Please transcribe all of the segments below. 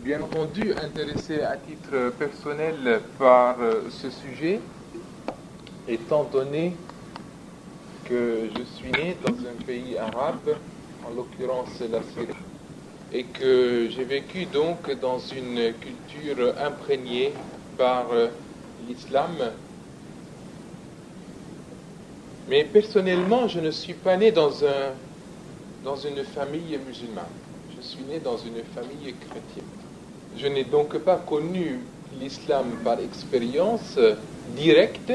bien entendu intéressé à titre personnel par ce sujet, étant donné que je suis né dans un pays arabe, en l'occurrence la Syrie, et que j'ai vécu donc dans une culture imprégnée par l'islam. Mais personnellement, je ne suis pas né dans une famille musulmane. Je suis né dans une famille chrétienne. Je n'ai donc pas connu l'islam par expérience directe,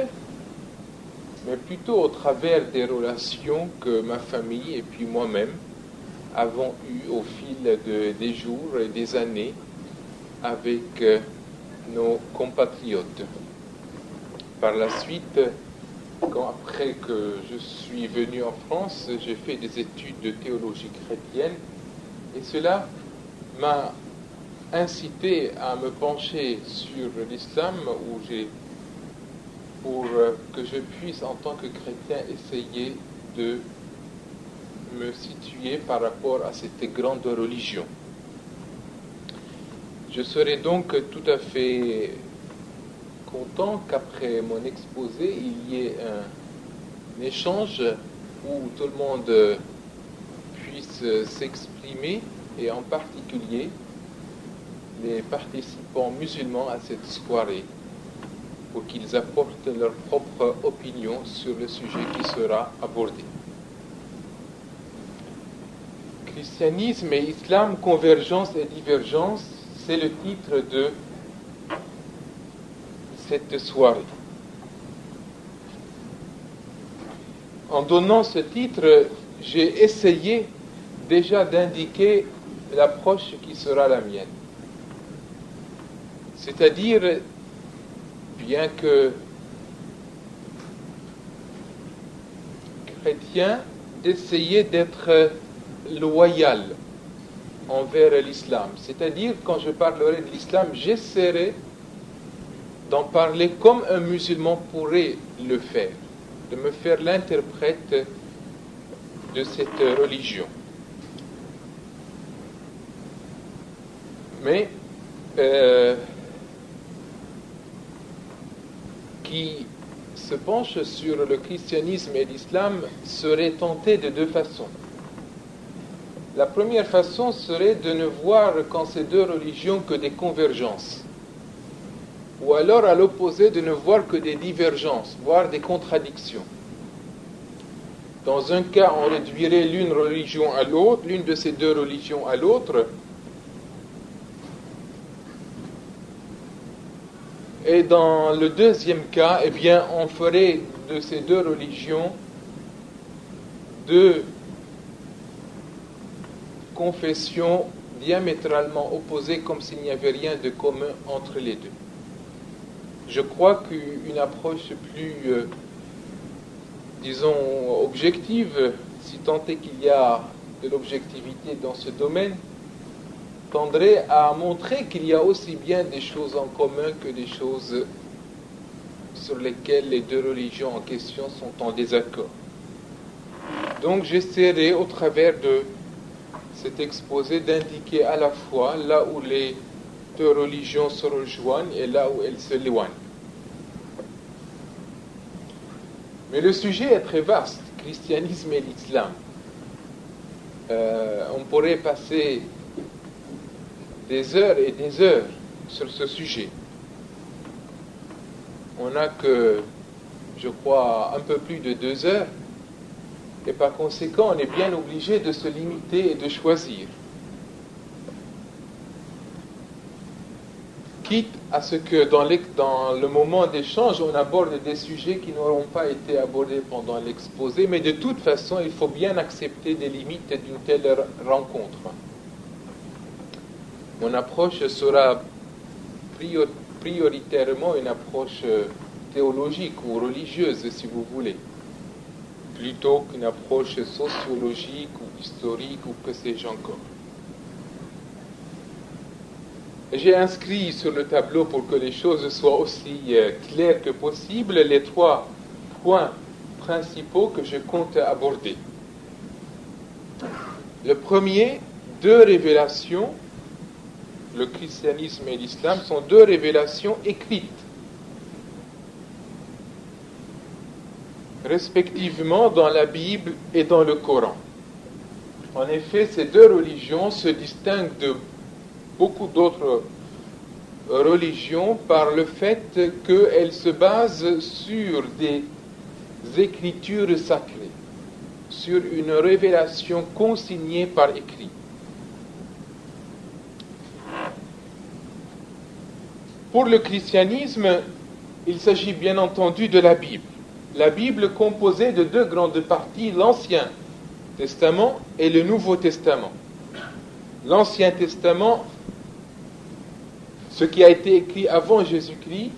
mais plutôt au travers des relations que ma famille et puis moi-même avons eues au fil des jours et des années avec nos compatriotes. Par la suite, après que je suis venu en France, j'ai fait des études de théologie chrétienne et cela m'a incité à me pencher sur l'islam pour que je puisse en tant que chrétien essayer de me situer par rapport à cette grande religion. Je serais donc tout à fait content qu'après mon exposé, il y ait un échange où tout le monde puisse s'exprimer et en particulier les participants musulmans à cette soirée pour qu'ils apportent leur propre opinion sur le sujet qui sera abordé. Christianisme et islam, convergence et divergence, c'est le titre de cette soirée. En donnant ce titre, j'ai essayé déjà d'indiquer l'approche qui sera la mienne. C'est-à-dire, bien que chrétien, d'essayer d'être loyal envers l'islam. C'est-à-dire, quand je parlerai de l'islam, j'essaierai d'en parler comme un musulman pourrait le faire, de me faire l'interprète de cette religion. Mais qui se penche sur le christianisme et l'islam serait tenté de deux façons. La première façon serait de ne voir qu'en ces deux religions que des convergences, ou alors à l'opposé de ne voir que des divergences, voire des contradictions. Dans un cas, on réduirait l'une religion à l'autre, l'une de ces deux religions à l'autre, et dans le deuxième cas, eh bien, on ferait de ces deux religions deux confessions diamétralement opposées, comme s'il n'y avait rien de commun entre les deux. Je crois qu'une approche plus, disons, objective, si tant est qu'il y a de l'objectivité dans ce domaine, tendrait à montrer qu'il y a aussi bien des choses en commun que des choses sur lesquelles les deux religions en question sont en désaccord. Donc j'essaierai au travers de cet exposé d'indiquer à la fois là où les deux religions se rejoignent et là où elles s'éloignent. Mais le sujet est très vaste, christianisme et l'islam. On pourrait passer des heures et des heures sur ce sujet. On n'a que, je crois, un peu plus de 2 heures, et par conséquent, on est bien obligé de se limiter et de choisir. Quitte à ce que dans le moment d'échange, on aborde des sujets qui n'auront pas été abordés pendant l'exposé, mais de toute façon, il faut bien accepter des limites d'une telle rencontre. Mon approche sera prioritairement une approche théologique ou religieuse, si vous voulez, plutôt qu'une approche sociologique ou historique ou que sais-je encore. J'ai inscrit sur le tableau, pour que les choses soient aussi claires que possible, les 3 points principaux que je compte aborder. Le premier, 2 révélations le christianisme et l'islam, sont deux révélations écrites, respectivement dans la Bible et dans le Coran. En effet, ces deux religions se distinguent de beaucoup d'autres religions par le fait qu'elles se basent sur des écritures sacrées, sur une révélation consignée par écrit. Pour le christianisme, il s'agit bien entendu de la Bible. La Bible composée de deux grandes parties, l'Ancien Testament et le Nouveau Testament. L'Ancien Testament, ce qui a été écrit avant Jésus-Christ,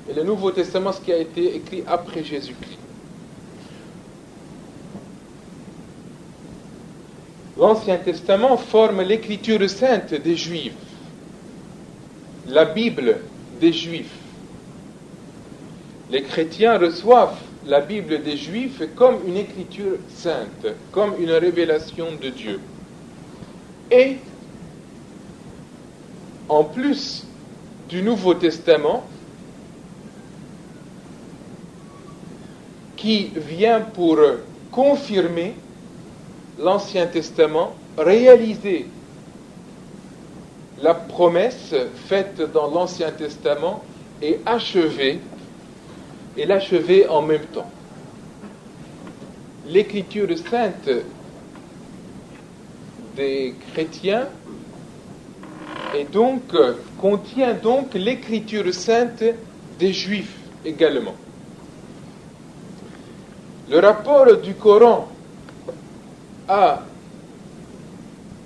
et le Nouveau Testament, ce qui a été écrit après Jésus-Christ. L'Ancien Testament forme l'écriture sainte des Juifs, la Bible des Juifs. Les chrétiens reçoivent la Bible des Juifs comme une écriture sainte, comme une révélation de Dieu. Et, en plus du Nouveau Testament, qui vient pour confirmer l'Ancien Testament, réaliser la promesse faite dans l'Ancien Testament et l'achever en même temps. L'écriture sainte des chrétiens contient donc l'écriture sainte des Juifs également. Le rapport du Coran à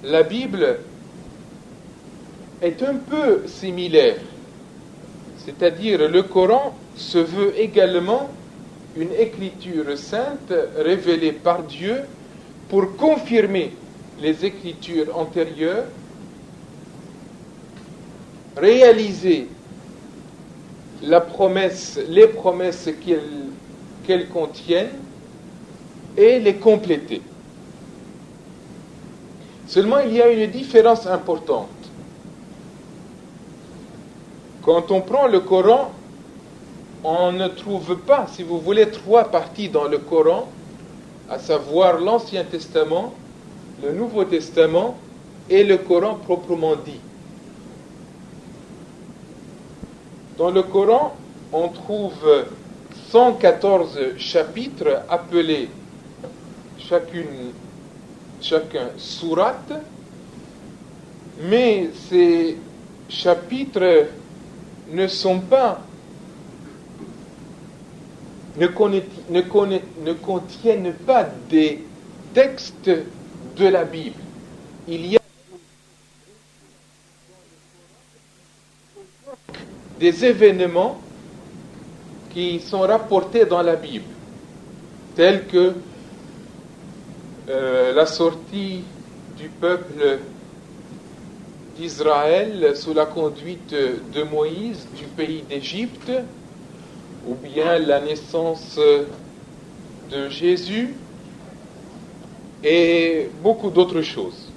la Bible est un peu similaire. C'est-à-dire, le Coran se veut également une écriture sainte révélée par Dieu pour confirmer les écritures antérieures, réaliser les promesses qu'elles contiennent et les compléter. Seulement, il y a une différence importante. Quand on prend le Coran, on ne trouve pas, si vous voulez, trois parties dans le Coran, à savoir l'Ancien Testament, le Nouveau Testament et le Coran proprement dit. Dans le Coran, on trouve 114 chapitres appelés chacun sourate, mais ces chapitres ne contiennent pas des textes de la Bible. Il y a des événements qui sont rapportés dans la Bible, tels que la sortie du peuple d'Israël sous la conduite de Moïse du pays d'Égypte, ou bien la naissance de Jésus, et beaucoup d'autres choses.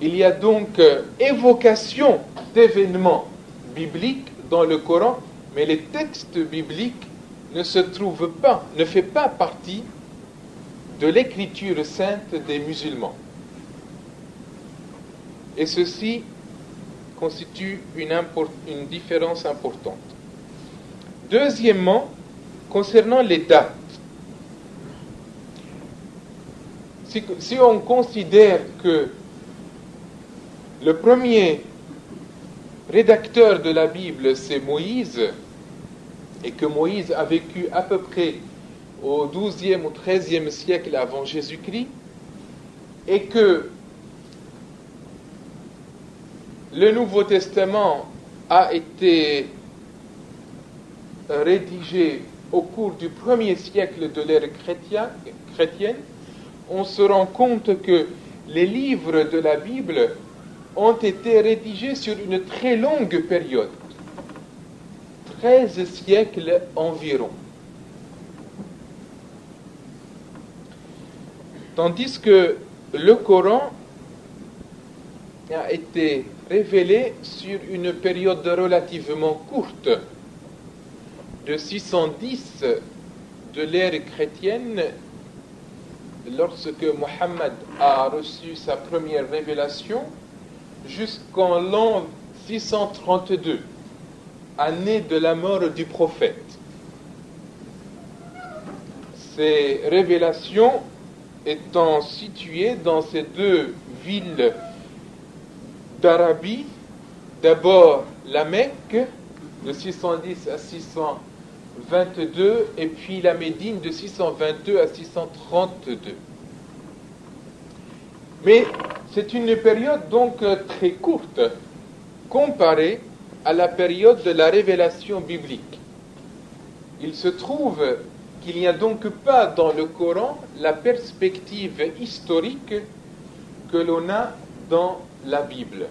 Il y a donc évocation d'événements bibliques dans le Coran, mais les textes bibliques ne font pas partie de l'écriture sainte des musulmans. Et ceci constitue une différence importante. Deuxièmement, concernant les dates, si on considère que le premier rédacteur de la Bible, c'est Moïse, et que Moïse a vécu à peu près au XIIe ou XIIIe siècle avant Jésus-Christ, et que le Nouveau Testament a été rédigé au cours du premier siècle de l'ère chrétienne, on se rend compte que les livres de la Bible ont été rédigés sur une très longue période, 13 siècles environ. Tandis que le Coran a été révélé sur une période relativement courte, de 610 de l'ère chrétienne, lorsque Mohammed a reçu sa première révélation, jusqu'en l'an 632, année de la mort du prophète. Ces révélations étant situées dans ces deux villes d'Arabie, d'abord la Mecque de 610 à 622 et puis la Médine de 622 à 632. Mais c'est une période donc très courte comparée à la période de la révélation biblique. Il se trouve qu'il n'y a donc pas dans le Coran la perspective historique que l'on a dans la Bible.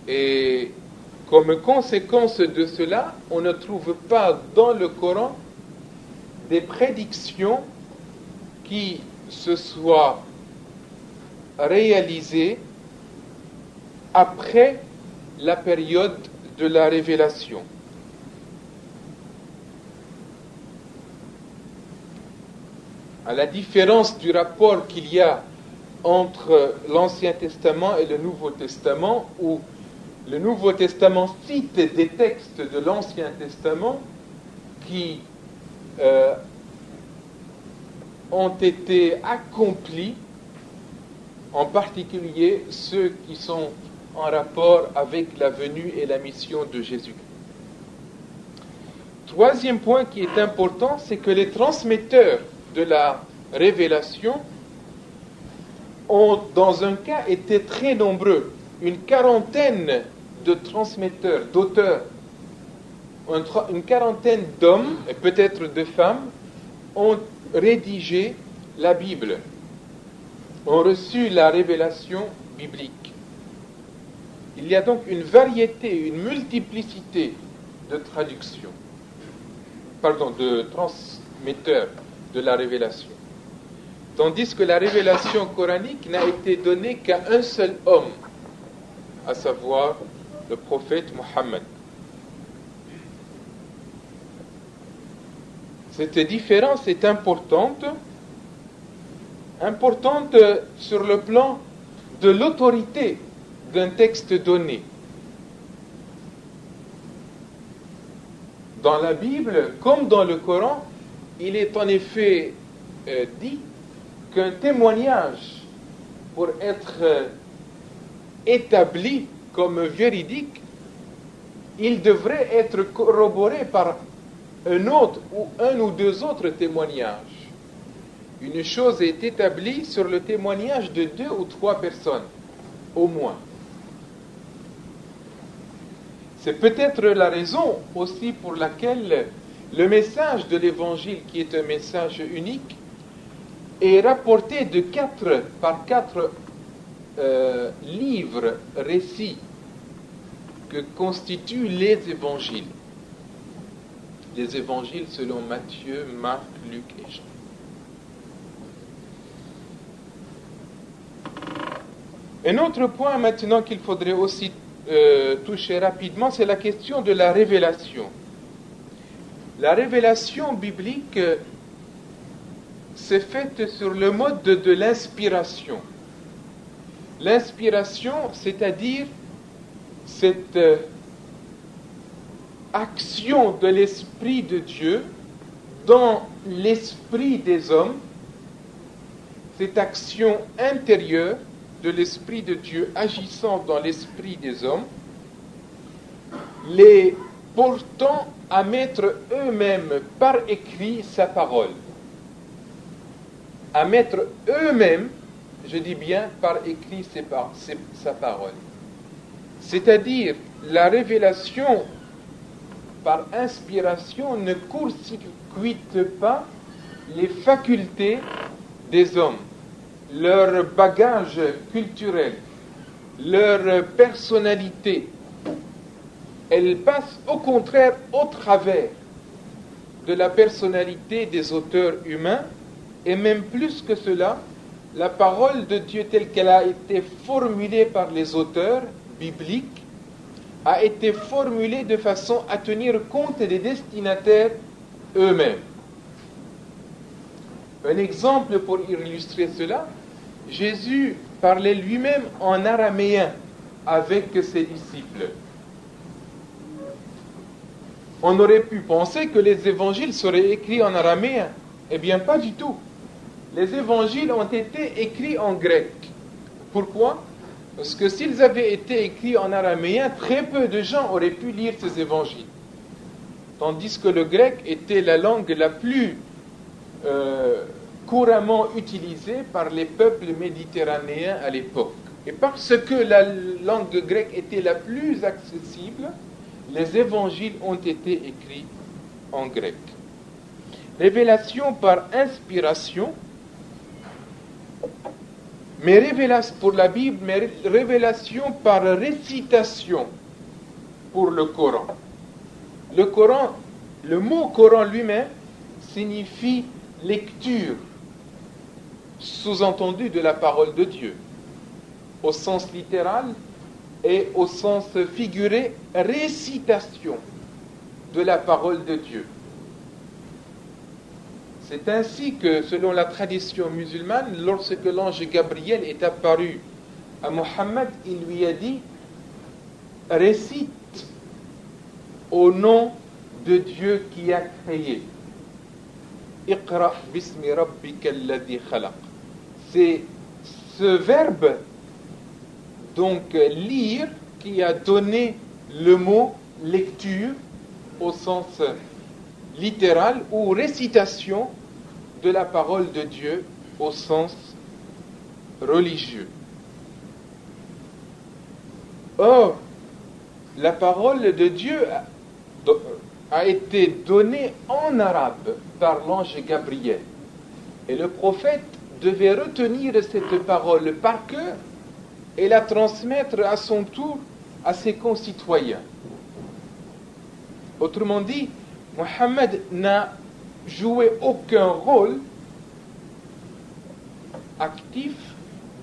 Et comme conséquence de cela, on ne trouve pas dans le Coran des prédictions qui se soient réalisées après la période de la révélation. À la différence du rapport qu'il y a entre l'Ancien Testament et le Nouveau Testament, où le Nouveau Testament cite des textes de l'Ancien Testament qui ont été accomplis, en particulier ceux qui sont en rapport avec la venue et la mission de Jésus. Troisième point qui est important, c'est que les transmetteurs de la révélation ont, dans un cas, été très nombreux. Une quarantaine de transmetteurs, d'auteurs, une quarantaine d'hommes, et peut-être de femmes, ont rédigé la Bible, ont reçu la révélation biblique. Il y a donc une variété, une multiplicité de traductions, de transmetteurs de la révélation. Tandis que la révélation coranique n'a été donnée qu'à un seul homme, à savoir le prophète Mohammed. Cette différence est importante sur le plan de l'autorité d'un texte donné. Dans la Bible, comme dans le Coran, il est en effet dit qu'un témoignage, pour être établi comme véridique, il devrait être corroboré par un ou deux autres témoignages. Une chose est établie sur le témoignage de 2 ou 3 personnes, au moins. C'est peut-être la raison aussi pour laquelle le message de l'Évangile, qui est un message unique, est rapporté par quatre livres, récits, que constituent les évangiles. Les évangiles selon Matthieu, Marc, Luc et Jean. Un autre point maintenant qu'il faudrait aussi toucher rapidement, c'est la question de la révélation. La révélation biblique s'est faite sur le mode de l'inspiration. L'inspiration, c'est-à-dire cette action de l'Esprit de Dieu dans l'esprit des hommes, cette action intérieure de l'Esprit de Dieu agissant dans l'esprit des hommes, les portant à mettre eux-mêmes par écrit sa parole. À mettre eux-mêmes, je dis bien par écrit sa parole. C'est-à-dire, la révélation par inspiration ne court-circuite pas les facultés des hommes, leur bagage culturel, leur personnalité. Elle passe au contraire au travers de la personnalité des auteurs humains, et même plus que cela, la parole de Dieu telle qu'elle a été formulée par les auteurs bibliques a été formulée de façon à tenir compte des destinataires eux-mêmes. Un exemple pour illustrer cela, Jésus parlait lui-même en araméen avec ses disciples. On aurait pu penser que les évangiles seraient écrits en araméen. Eh bien, pas du tout. Les évangiles ont été écrits en grec. Pourquoi ? Parce que s'ils avaient été écrits en araméen, très peu de gens auraient pu lire ces évangiles. Tandis que le grec était la langue la plus couramment utilisée par les peuples méditerranéens à l'époque. Et parce que la langue grecque était la plus accessible, les évangiles ont été écrits en grec. Révélation par inspiration, mais révélation pour la Bible, mais révélation par récitation pour le Coran. Le Coran, le mot Coran lui-même signifie lecture, sous-entendu de la parole de Dieu, au sens littéral et au sens figuré, récitation de la parole de Dieu. C'est ainsi que, selon la tradition musulmane, lorsque l'ange Gabriel est apparu à Mohammed, il lui a dit « Récite au nom de Dieu qui a créé. Iqra bismi rabbika alladhi khalaq » C'est ce verbe, donc lire, qui a donné le mot lecture au sens littéral ou récitation de la parole de Dieu au sens religieux. Or, la parole de Dieu a été donnée en arabe par l'ange Gabriel. Et le prophète devait retenir cette parole par cœur et la transmettre à son tour à ses concitoyens. Autrement dit, Mohammed n'a joué aucun rôle actif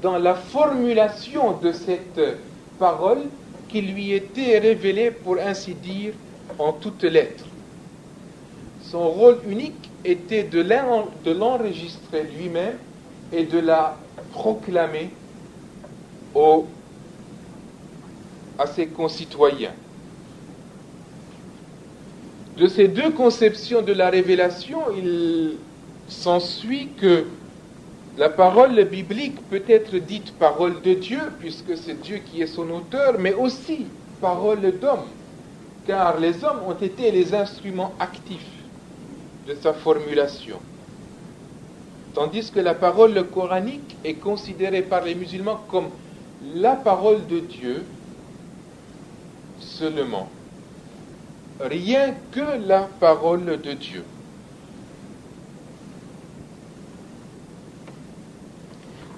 dans la formulation de cette parole qui lui était révélée, pour ainsi dire, en toutes lettres. Son rôle unique était de l'enregistrer lui-même et de la proclamer à ses concitoyens. De ces deux conceptions de la révélation, il s'ensuit que la parole biblique peut être dite parole de Dieu, puisque c'est Dieu qui est son auteur, mais aussi parole d'homme, car les hommes ont été les instruments actifs de sa formulation. Tandis que la parole coranique est considérée par les musulmans comme la parole de Dieu seulement. Rien que la parole de Dieu.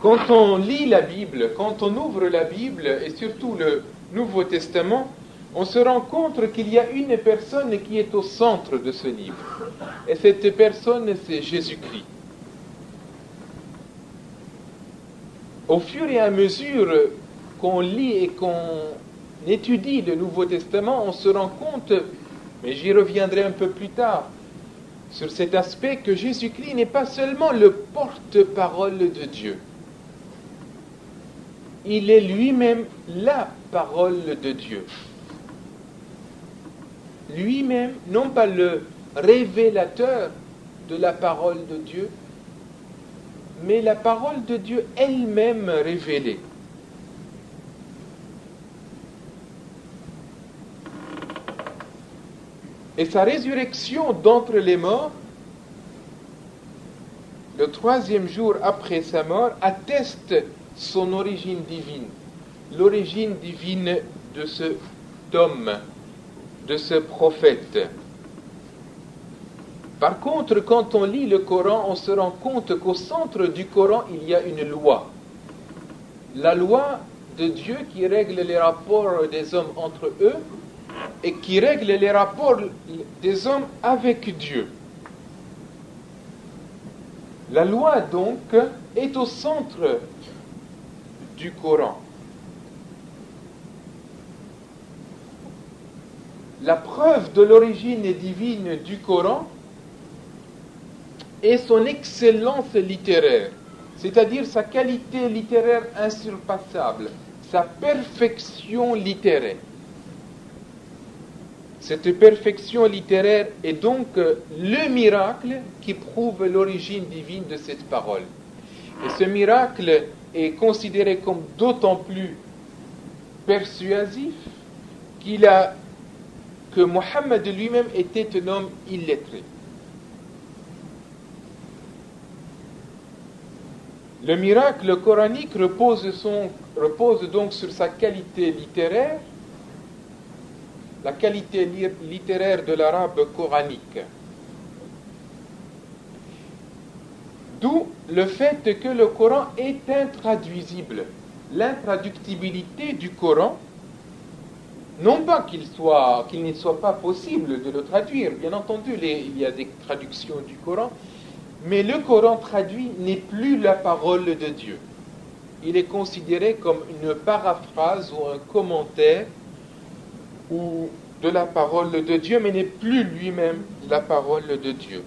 Quand on lit la Bible, quand on ouvre la Bible, et surtout le Nouveau Testament, on se rend compte qu'il y a une personne qui est au centre de ce livre. Et cette personne, c'est Jésus-Christ. Au fur et à mesure qu'on lit et qu'on étudie le Nouveau Testament, on se rend compte, mais j'y reviendrai un peu plus tard, sur cet aspect que Jésus-Christ n'est pas seulement le porte-parole de Dieu. Il est lui-même la parole de Dieu. Lui-même, non pas le révélateur de la parole de Dieu, mais la parole de Dieu elle-même révélée. Et sa résurrection d'entre les morts, le 3e jour après sa mort, atteste son origine divine, l'origine divine de cet homme, de ce prophète. Par contre, quand on lit le Coran, on se rend compte qu'au centre du Coran, il y a une loi. La loi de Dieu qui règle les rapports des hommes entre eux et qui règle les rapports des hommes avec Dieu. La loi, donc, est au centre du Coran. La preuve de l'origine divine du Coran est son excellence littéraire, c'est-à-dire sa qualité littéraire insurpassable, sa perfection littéraire. Cette perfection littéraire est donc le miracle qui prouve l'origine divine de cette parole. Et ce miracle est considéré comme d'autant plus persuasif que Mohammed lui-même était un homme illettré. Le miracle coranique repose donc sur sa qualité littéraire, la qualité littéraire de l'arabe coranique. D'où le fait que le Coran est intraduisible. L'intraductibilité du Coran, non pas qu'il ne soit pas possible de le traduire, bien entendu, il y a des traductions du Coran, mais le Coran traduit n'est plus la parole de Dieu. Il est considéré comme une paraphrase ou un commentaire ou de la parole de Dieu, mais n'est plus lui-même la parole de Dieu.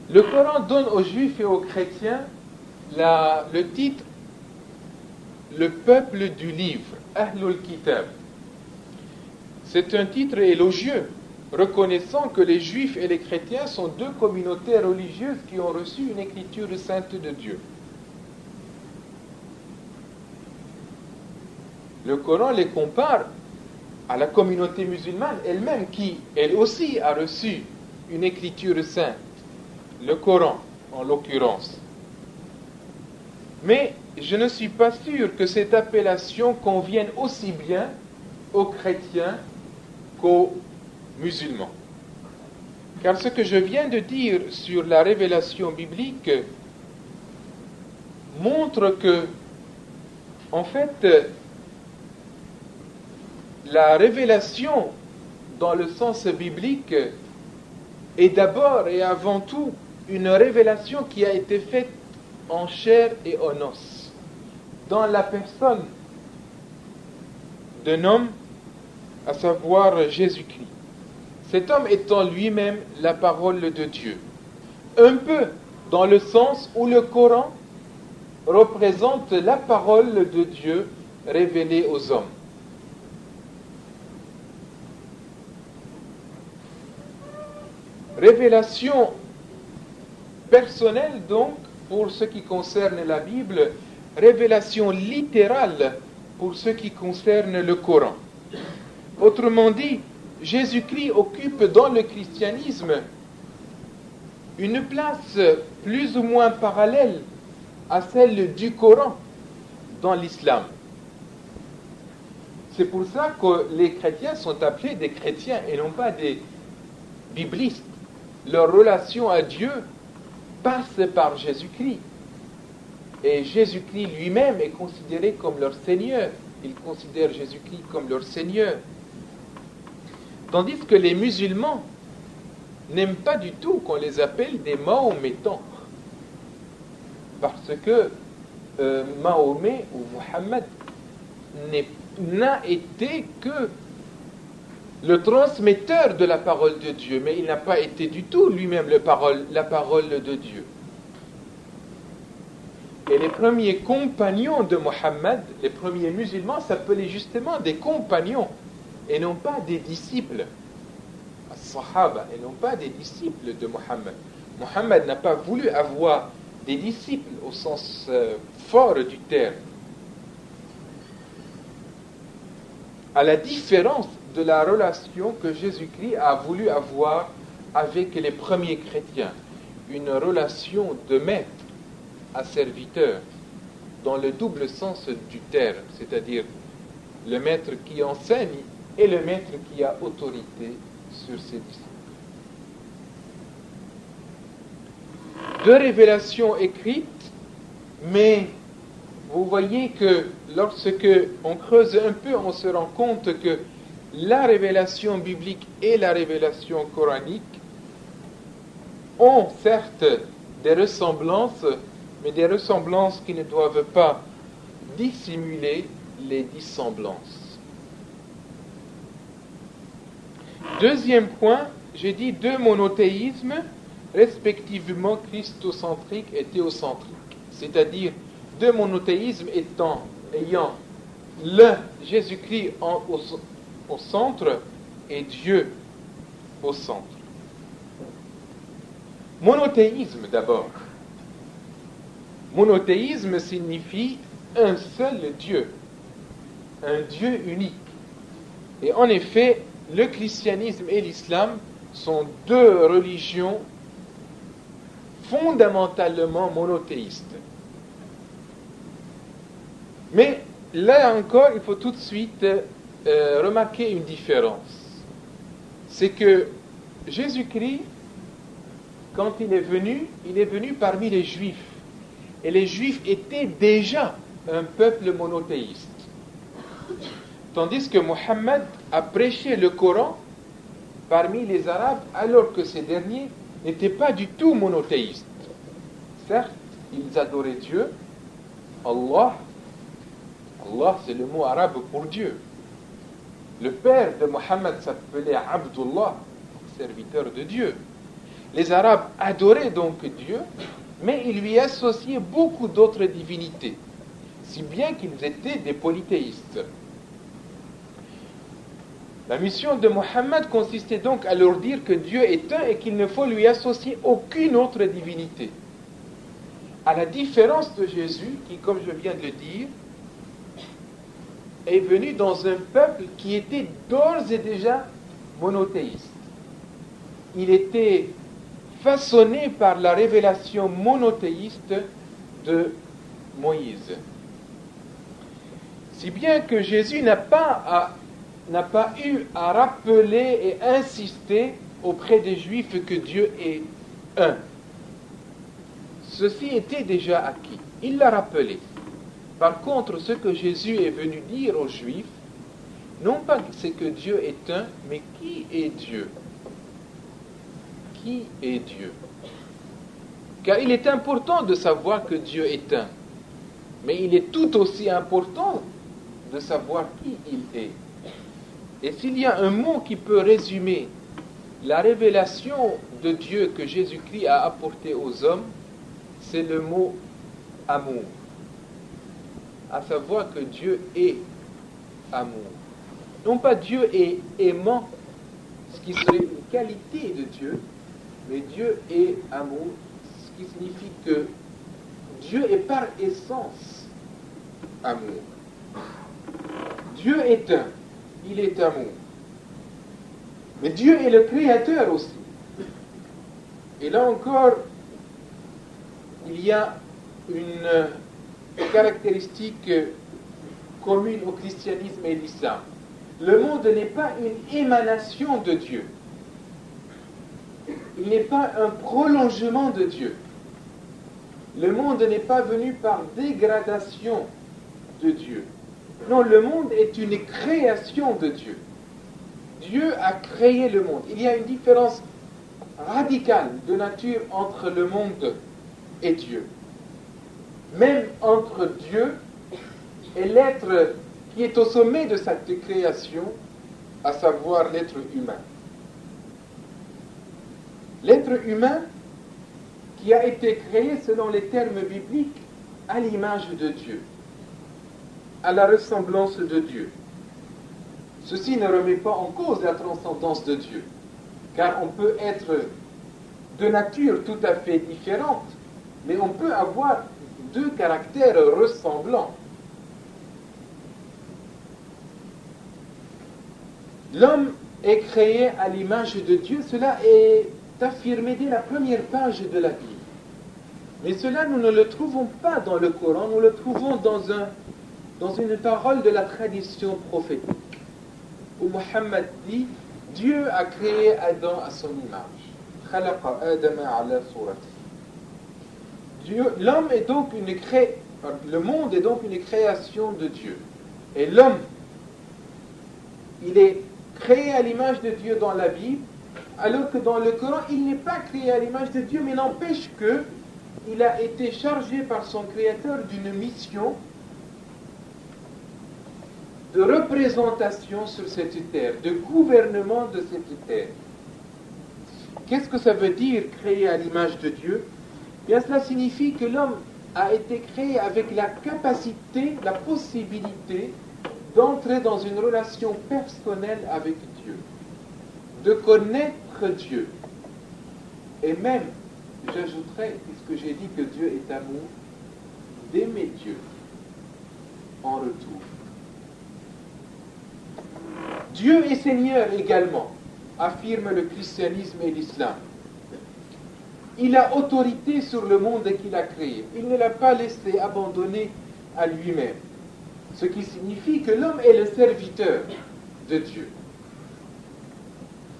Le Coran donne aux Juifs et aux chrétiens le titre « Le peuple du livre », Ahlul Kitab. C'est un titre élogieux, reconnaissant que les Juifs et les chrétiens sont deux communautés religieuses qui ont reçu une écriture sainte de Dieu. Le Coran les compare à la communauté musulmane elle-même qui, elle aussi, a reçu une écriture sainte, le Coran en l'occurrence. Mais je ne suis pas sûr que cette appellation convienne aussi bien aux chrétiens qu'aux musulmans. Car ce que je viens de dire sur la révélation biblique montre que, en fait, la révélation dans le sens biblique est d'abord et avant tout une révélation qui a été faite en chair et en os, dans la personne d'un homme, à savoir Jésus-Christ. Cet homme étant lui-même la parole de Dieu. Un peu dans le sens où le Coran représente la parole de Dieu révélée aux hommes. Révélation personnelle donc pour ce qui concerne la Bible, révélation littérale pour ce qui concerne le Coran. Autrement dit, Jésus-Christ occupe dans le christianisme une place plus ou moins parallèle à celle du Coran dans l'islam. C'est pour ça que les chrétiens sont appelés des chrétiens et non pas des biblistes. Leur relation à Dieu passe par Jésus-Christ. Et Jésus-Christ lui-même est considéré comme leur Seigneur. Ils considèrent Jésus-Christ comme leur Seigneur. Tandis que les musulmans n'aiment pas du tout qu'on les appelle des Mahométans. Parce que Mahomet ou Mohammed n'a été que le transmetteur de la parole de Dieu, mais il n'a pas été du tout lui-même la parole de Dieu. Et les premiers compagnons de Mohammed, les premiers musulmans, s'appelaient justement des compagnons, et non pas des disciples. As-Sahaba, et non pas des disciples de Mohammed. Mohammed n'a pas voulu avoir des disciples au sens fort du terme. À la différence de la relation que Jésus-Christ a voulu avoir avec les premiers chrétiens, une relation de maître à serviteur, dans le double sens du terme, c'est-à-dire le maître qui enseigne et le maître qui a autorité sur ses disciples. Deux révélations écrites, mais vous voyez que lorsque on creuse un peu, on se rend compte que la révélation biblique et la révélation coranique ont certes des ressemblances, mais des ressemblances qui ne doivent pas dissimuler les dissemblances. Deuxième point, j'ai dit deux monothéismes, respectivement christocentriques et théocentriques. C'est-à-dire deux monothéismes ayant le Jésus-Christ au centre et Dieu au centre. Monothéisme d'abord. Monothéisme signifie un seul Dieu, un Dieu unique. Et en effet, le christianisme et l'islam sont deux religions fondamentalement monothéistes. Mais là encore, il faut tout de suite remarquer une différence. C'est que Jésus-Christ, quand il est venu parmi les Juifs. Et les Juifs étaient déjà un peuple monothéiste. Tandis que Mohammed a prêché le Coran parmi les Arabes, alors que ces derniers n'étaient pas du tout monothéistes. Certes, ils adoraient Dieu, Allah. Allah, c'est le mot arabe pour Dieu. Le père de Mohammed s'appelait Abdullah, serviteur de Dieu. Les Arabes adoraient donc Dieu, mais ils lui associaient beaucoup d'autres divinités, si bien qu'ils étaient des polythéistes. La mission de Mohammed consistait donc à leur dire que Dieu est un et qu'il ne faut lui associer aucune autre divinité. À la différence de Jésus, qui, comme je viens de le dire, est venu dans un peuple qui était d'ores et déjà monothéiste. Il était façonné par la révélation monothéiste de Moïse. Si bien que Jésus n'a pas eu à rappeler et insister auprès des Juifs que Dieu est un. Ceci était déjà acquis. Il l'a rappelé. Par contre, ce que Jésus est venu dire aux Juifs, non pas c'est que Dieu est un, mais qui est Dieu? Qui est Dieu? Car il est important de savoir que Dieu est un, mais il est tout aussi important de savoir qui il est. Et s'il y a un mot qui peut résumer la révélation de Dieu que Jésus-Christ a apporté aux hommes, c'est le mot amour. À savoir que Dieu est amour. Non pas Dieu est aimant, ce qui serait une qualité de Dieu, mais Dieu est amour, ce qui signifie que Dieu est par essence amour. Dieu est un, il est amour. Mais Dieu est le créateur aussi. Et là encore, il y a une caractéristique commune au christianisme et à l'islam. Le monde n'est pas une émanation de Dieu. Il n'est pas un prolongement de Dieu. Le monde n'est pas venu par dégradation de Dieu. Non, le monde est une création de Dieu. Dieu a créé le monde. Il y a une différence radicale de nature entre le monde et Dieu. Même entre Dieu et l'être qui est au sommet de cette création, à savoir l'être humain. L'être humain qui a été créé selon les termes bibliques à l'image de Dieu, à la ressemblance de Dieu. Ceci ne remet pas en cause la transcendance de Dieu, car on peut être de nature tout à fait différente, mais on peut avoir deux caractères ressemblants. L'homme est créé à l'image de Dieu, cela est affirmé dès la première page de la Bible. Mais cela, nous ne le trouvons pas dans le Coran, nous le trouvons dans une parole de la tradition prophétique, où Mohammed dit, Dieu a créé Adam à son image. Khalaqa Adama ala surati. L'homme est donc Le monde est donc une création de Dieu. Et l'homme, il est créé à l'image de Dieu dans la Bible, alors que dans le Coran, il n'est pas créé à l'image de Dieu, mais n'empêche que il a été chargé par son Créateur d'une mission de représentation sur cette terre, de gouvernement de cette terre. Qu'est-ce que ça veut dire créé à l'image de Dieu? Bien, cela signifie que l'homme a été créé avec la capacité, la possibilité d'entrer dans une relation personnelle avec Dieu, de connaître Dieu. Et même, j'ajouterais, puisque j'ai dit que Dieu est amour, d'aimer Dieu en retour. Dieu est Seigneur également, affirme le christianisme et l'islam. Il a autorité sur le monde qu'il a créé. Il ne l'a pas laissé abandonner à lui-même. Ce qui signifie que l'homme est le serviteur de Dieu.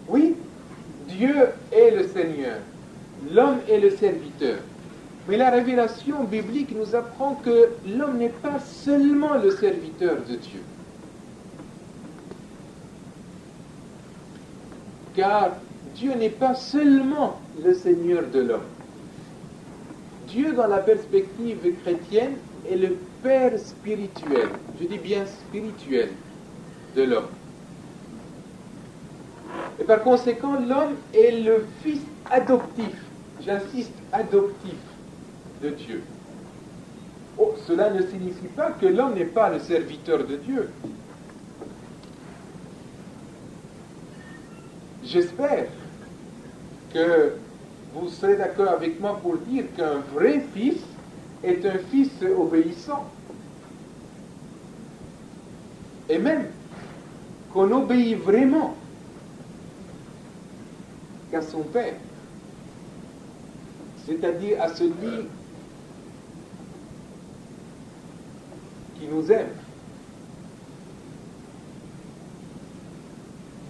Oui, Dieu est le Seigneur. L'homme est le serviteur. Mais la révélation biblique nous apprend que l'homme n'est pas seulement le serviteur de Dieu. Car Dieu n'est pas seulement le Seigneur de l'homme. Dieu, dans la perspective chrétienne, est le Père spirituel, je dis bien spirituel, de l'homme. Et par conséquent, l'homme est le fils adoptif, j'insiste, adoptif de Dieu. Oh, cela ne signifie pas que l'homme n'est pas le serviteur de Dieu. J'espère que vous serez d'accord avec moi pour dire qu'un vrai fils est un fils obéissant. Et même qu'on obéit vraiment qu'à son père, c'est-à-dire à celui qui nous aime.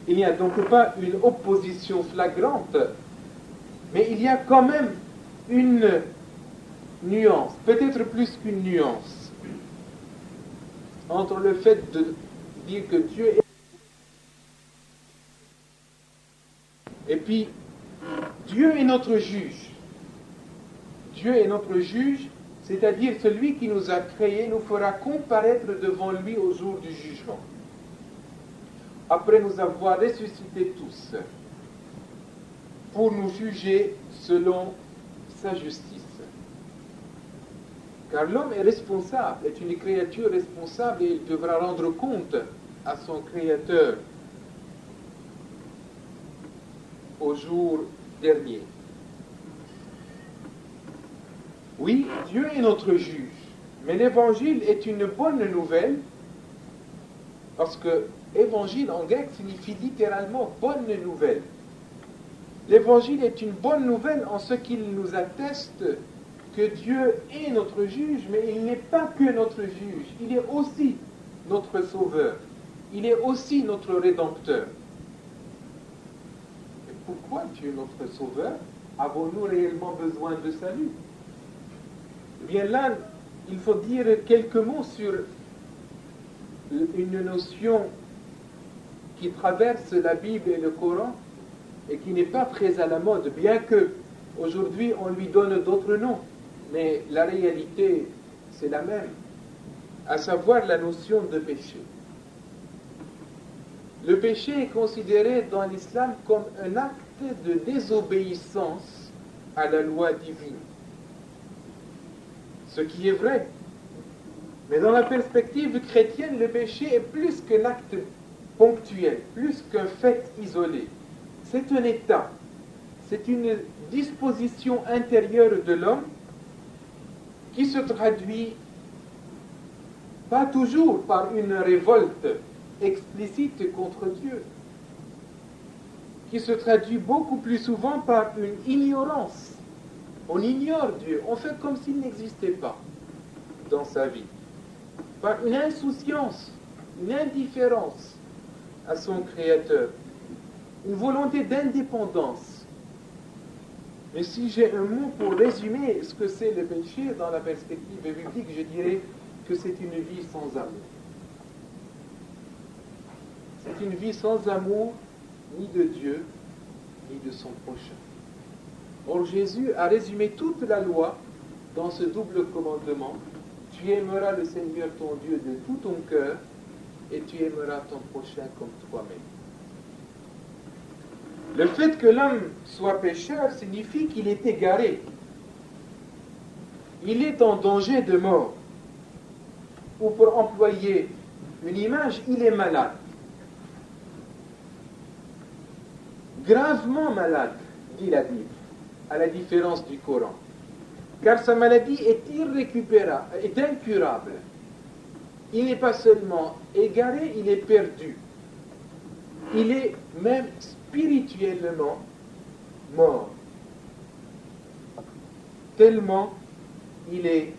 Il n'y a donc pas une opposition flagrante, mais il y a quand même une nuance, peut-être plus qu'une nuance, entre le fait de dire que Dieu est... Et puis, Dieu est notre juge. Dieu est notre juge, c'est-à-dire celui qui nous a créés nous fera comparaître devant lui au jour du jugement. Après nous avoir ressuscités tous, pour nous juger selon sa justice. Car l'homme est responsable, est une créature responsable et il devra rendre compte à son Créateur au jour dernier. Oui, Dieu est notre juge, mais l'Évangile est une bonne nouvelle, parce que Évangile en grec signifie littéralement bonne nouvelle. L'Évangile est une bonne nouvelle en ce qu'il nous atteste que Dieu est notre juge, mais il n'est pas que notre juge, il est aussi notre sauveur, il est aussi notre rédempteur. Et pourquoi Dieu est notre sauveur? Avons-nous réellement besoin de salut? Eh bien là, il faut dire quelques mots sur une notion qui traverse la Bible et le Coran et qui n'est pas très à la mode, bien que aujourd'hui on lui donne d'autres noms, mais la réalité c'est la même, à savoir la notion de péché. Le péché est considéré dans l'islam comme un acte de désobéissance à la loi divine, ce qui est vrai. Mais dans la perspective chrétienne, le péché est plus qu'un acte ponctuel, plus qu'un fait isolé. C'est un état, c'est une disposition intérieure de l'homme qui se traduit pas toujours par une révolte explicite contre Dieu, qui se traduit beaucoup plus souvent par une ignorance. On ignore Dieu, on fait comme s'il n'existait pas dans sa vie, par une insouciance, une indifférence à son Créateur, une volonté d'indépendance. Mais si j'ai un mot pour résumer ce que c'est le péché dans la perspective biblique, je dirais que c'est une vie sans amour. C'est une vie sans amour ni de Dieu, ni de son prochain. Or, Jésus a résumé toute la loi dans ce double commandement. Tu aimeras le Seigneur ton Dieu de tout ton cœur et tu aimeras ton prochain comme toi-même. Le fait que l'homme soit pécheur signifie qu'il est égaré. Il est en danger de mort. Ou pour employer une image, il est malade. Gravement malade, dit la Bible, à la différence du Coran. Car sa maladie est irrécupérable, est incurable. Il n'est pas seulement égaré, il est perdu. Il est même spirituellement mort. Tellement il est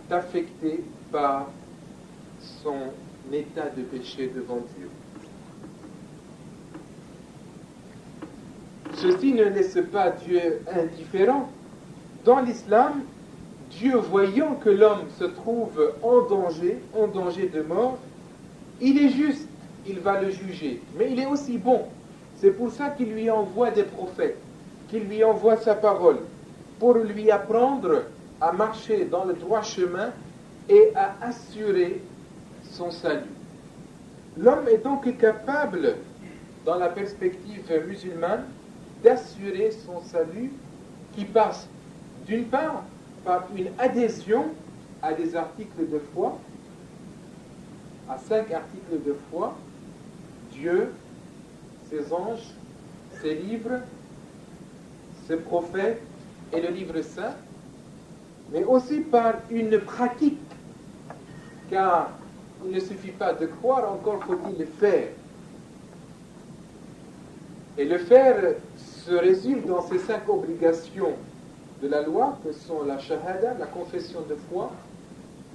affecté par son état de péché devant Dieu. Ceci ne laisse pas Dieu indifférent. Dans l'islam, Dieu, voyant que l'homme se trouve en danger de mort, il est juste, il va le juger. Mais il est aussi bon. C'est pour ça qu'il lui envoie des prophètes, qu'il lui envoie sa parole, pour lui apprendre à marcher dans le droit chemin et à assurer son salut. L'homme est donc capable, dans la perspective musulmane, d'assurer son salut qui passe d'une part par une adhésion à des articles de foi, à 5 articles de foi, Dieu, ses anges, ses livres, ses prophètes et le livre saint, mais aussi par une pratique, car il ne suffit pas de croire, encore faut-il le faire. Et le faire se résume dans ces 5 obligations de la loi, que sont la shahada, la confession de foi,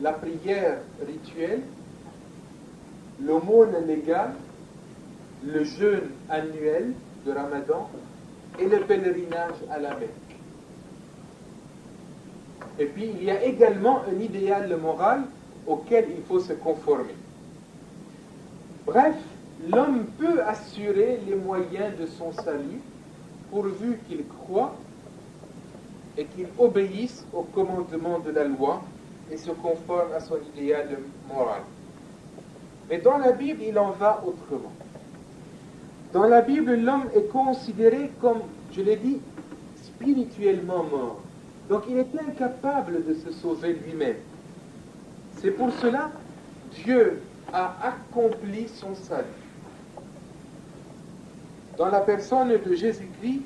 la prière rituelle, l'aumône légale, le jeûne annuel de Ramadan et le pèlerinage à la Mecque. Et puis il y a également un idéal moral auquel il faut se conformer. Bref, l'homme peut assurer les moyens de son salut pourvu qu'il croit et qu'il obéisse aux commandements de la loi et se conforme à son idéal moral. Mais dans la Bible, il en va autrement. Dans la Bible, l'homme est considéré comme, je l'ai dit, spirituellement mort. Donc il est incapable de se sauver lui-même. C'est pour cela que Dieu a accompli son salut. Dans la personne de Jésus-Christ,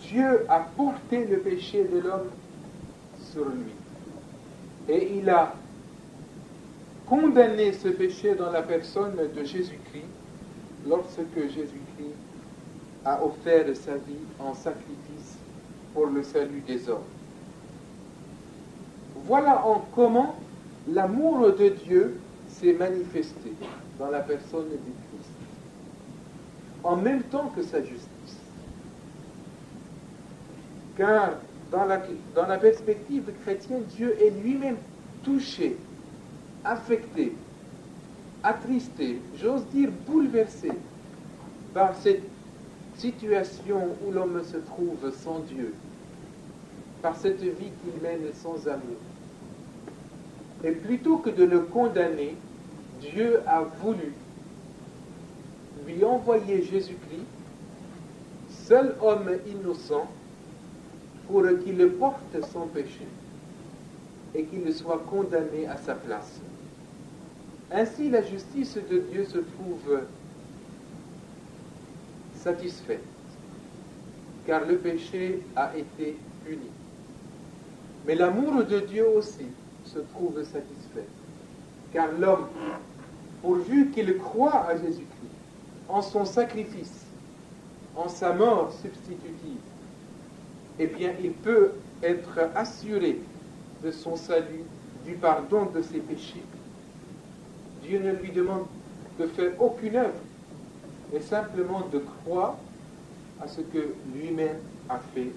Dieu a porté le péché de l'homme sur lui. Et il a condamné ce péché dans la personne de Jésus-Christ lorsque Jésus-Christ a offert sa vie en sacrifice pour le salut des hommes. Voilà en comment l'amour de Dieu s'est manifesté dans la personne du Christ, en même temps que sa justice. Car dans la perspective chrétienne, Dieu est lui-même touché, affecté, attristé, j'ose dire bouleversé par cette situation où l'homme se trouve sans Dieu, par cette vie qu'il mène sans amour. Et plutôt que de le condamner, Dieu a voulu lui envoyer Jésus-Christ, seul homme innocent, pour qu'il porte son péché et qu'il soit condamné à sa place. Ainsi, la justice de Dieu se trouve satisfaite, car le péché a été puni. Mais l'amour de Dieu aussi se trouve satisfait, car l'homme, pourvu qu'il croit à Jésus-Christ, en son sacrifice, en sa mort substitutive, eh bien, il peut être assuré de son salut, du pardon de ses péchés. Dieu ne lui demande de faire aucune œuvre, mais simplement de croire à ce que lui-même a fait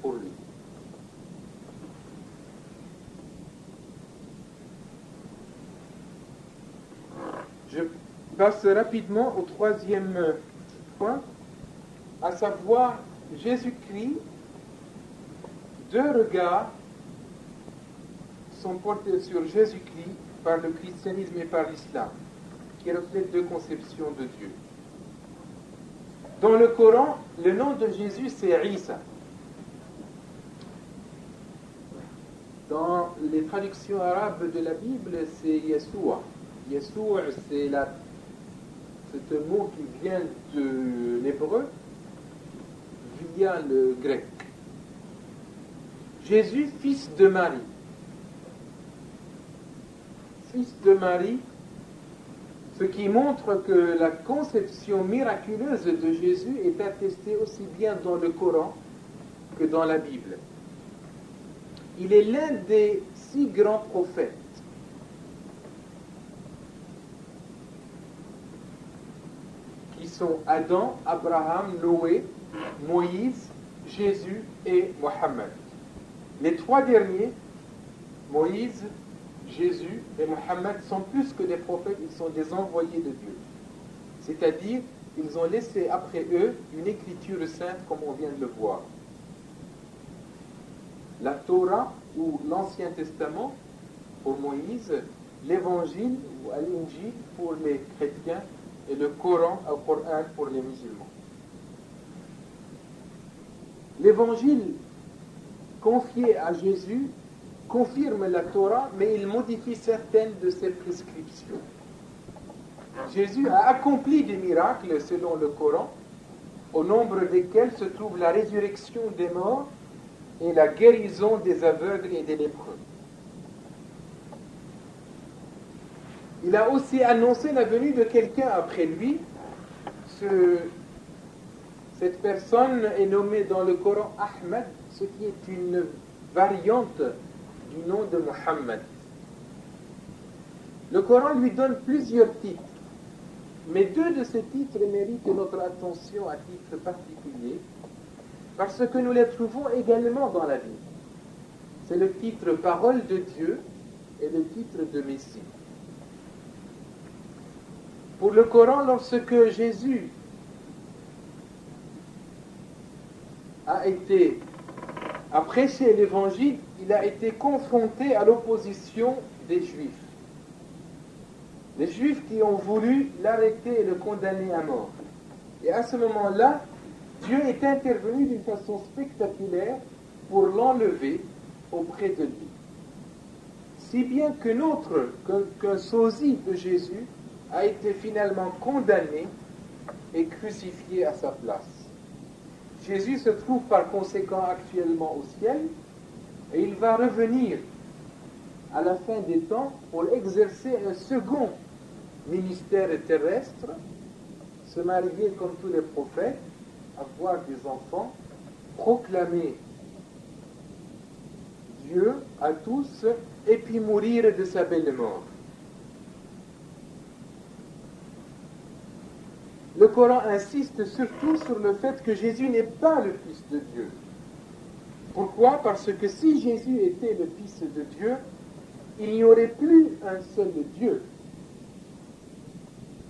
pour lui. Je passe rapidement au troisième point, à savoir Jésus-Christ. Deux regards sont portés sur Jésus-Christ par le christianisme et par l'islam, qui reflètent deux conceptions de Dieu. Dans le Coran, le nom de Jésus, c'est Isa. Dans les traductions arabes de la Bible, c'est Yeshua. Yeshua, c'est un mot qui vient de l'hébreu via le grec. Jésus, fils de Marie. Fils de Marie, ce qui montre que la conception miraculeuse de Jésus est attestée aussi bien dans le Coran que dans la Bible. Il est l'un des 6 grands prophètes. Qui sont Adam, Abraham, Noé, Moïse, Jésus et Mohammed. Les 3 derniers, Moïse, Jésus et Mohammed, sont plus que des prophètes, ils sont des envoyés de Dieu. C'est-à-dire, ils ont laissé après eux une écriture sainte comme on vient de le voir. La Torah ou l'Ancien Testament pour Moïse, l'Évangile ou Al-Injil pour les chrétiens et le Coran, Al-Qur'an pour les musulmans. L'Évangile confié à Jésus confirme la Torah, mais il modifie certaines de ses prescriptions. Jésus a accompli des miracles selon le Coran, au nombre desquels se trouve la résurrection des morts et la guérison des aveugles et des lépreux. Il a aussi annoncé la venue de quelqu'un après lui. Cette personne est nommée dans le Coran Ahmed, ce qui est une variante du nom de Mohammed. Le Coran lui donne plusieurs titres, mais 2 de ces titres méritent notre attention à titre particulier, parce que nous les trouvons également dans la Bible. C'est le titre Parole de Dieu et le titre de Messie. Pour le Coran, lorsque Jésus a prêché l'évangile, il a été confronté à l'opposition des Juifs. Les Juifs qui ont voulu l'arrêter et le condamner à mort. Et à ce moment-là, Dieu est intervenu d'une façon spectaculaire pour l'enlever auprès de lui. Si bien qu'un sosie de Jésus a été finalement condamné et crucifié à sa place. Jésus se trouve par conséquent actuellement au ciel et il va revenir à la fin des temps pour exercer un second ministère terrestre, se marier comme tous les prophètes, avoir des enfants, proclamer Dieu à tous et puis mourir de sa belle mort. Le Coran insiste surtout sur le fait que Jésus n'est pas le Fils de Dieu. Pourquoi? Parce que si Jésus était le Fils de Dieu, il n'y aurait plus un seul Dieu.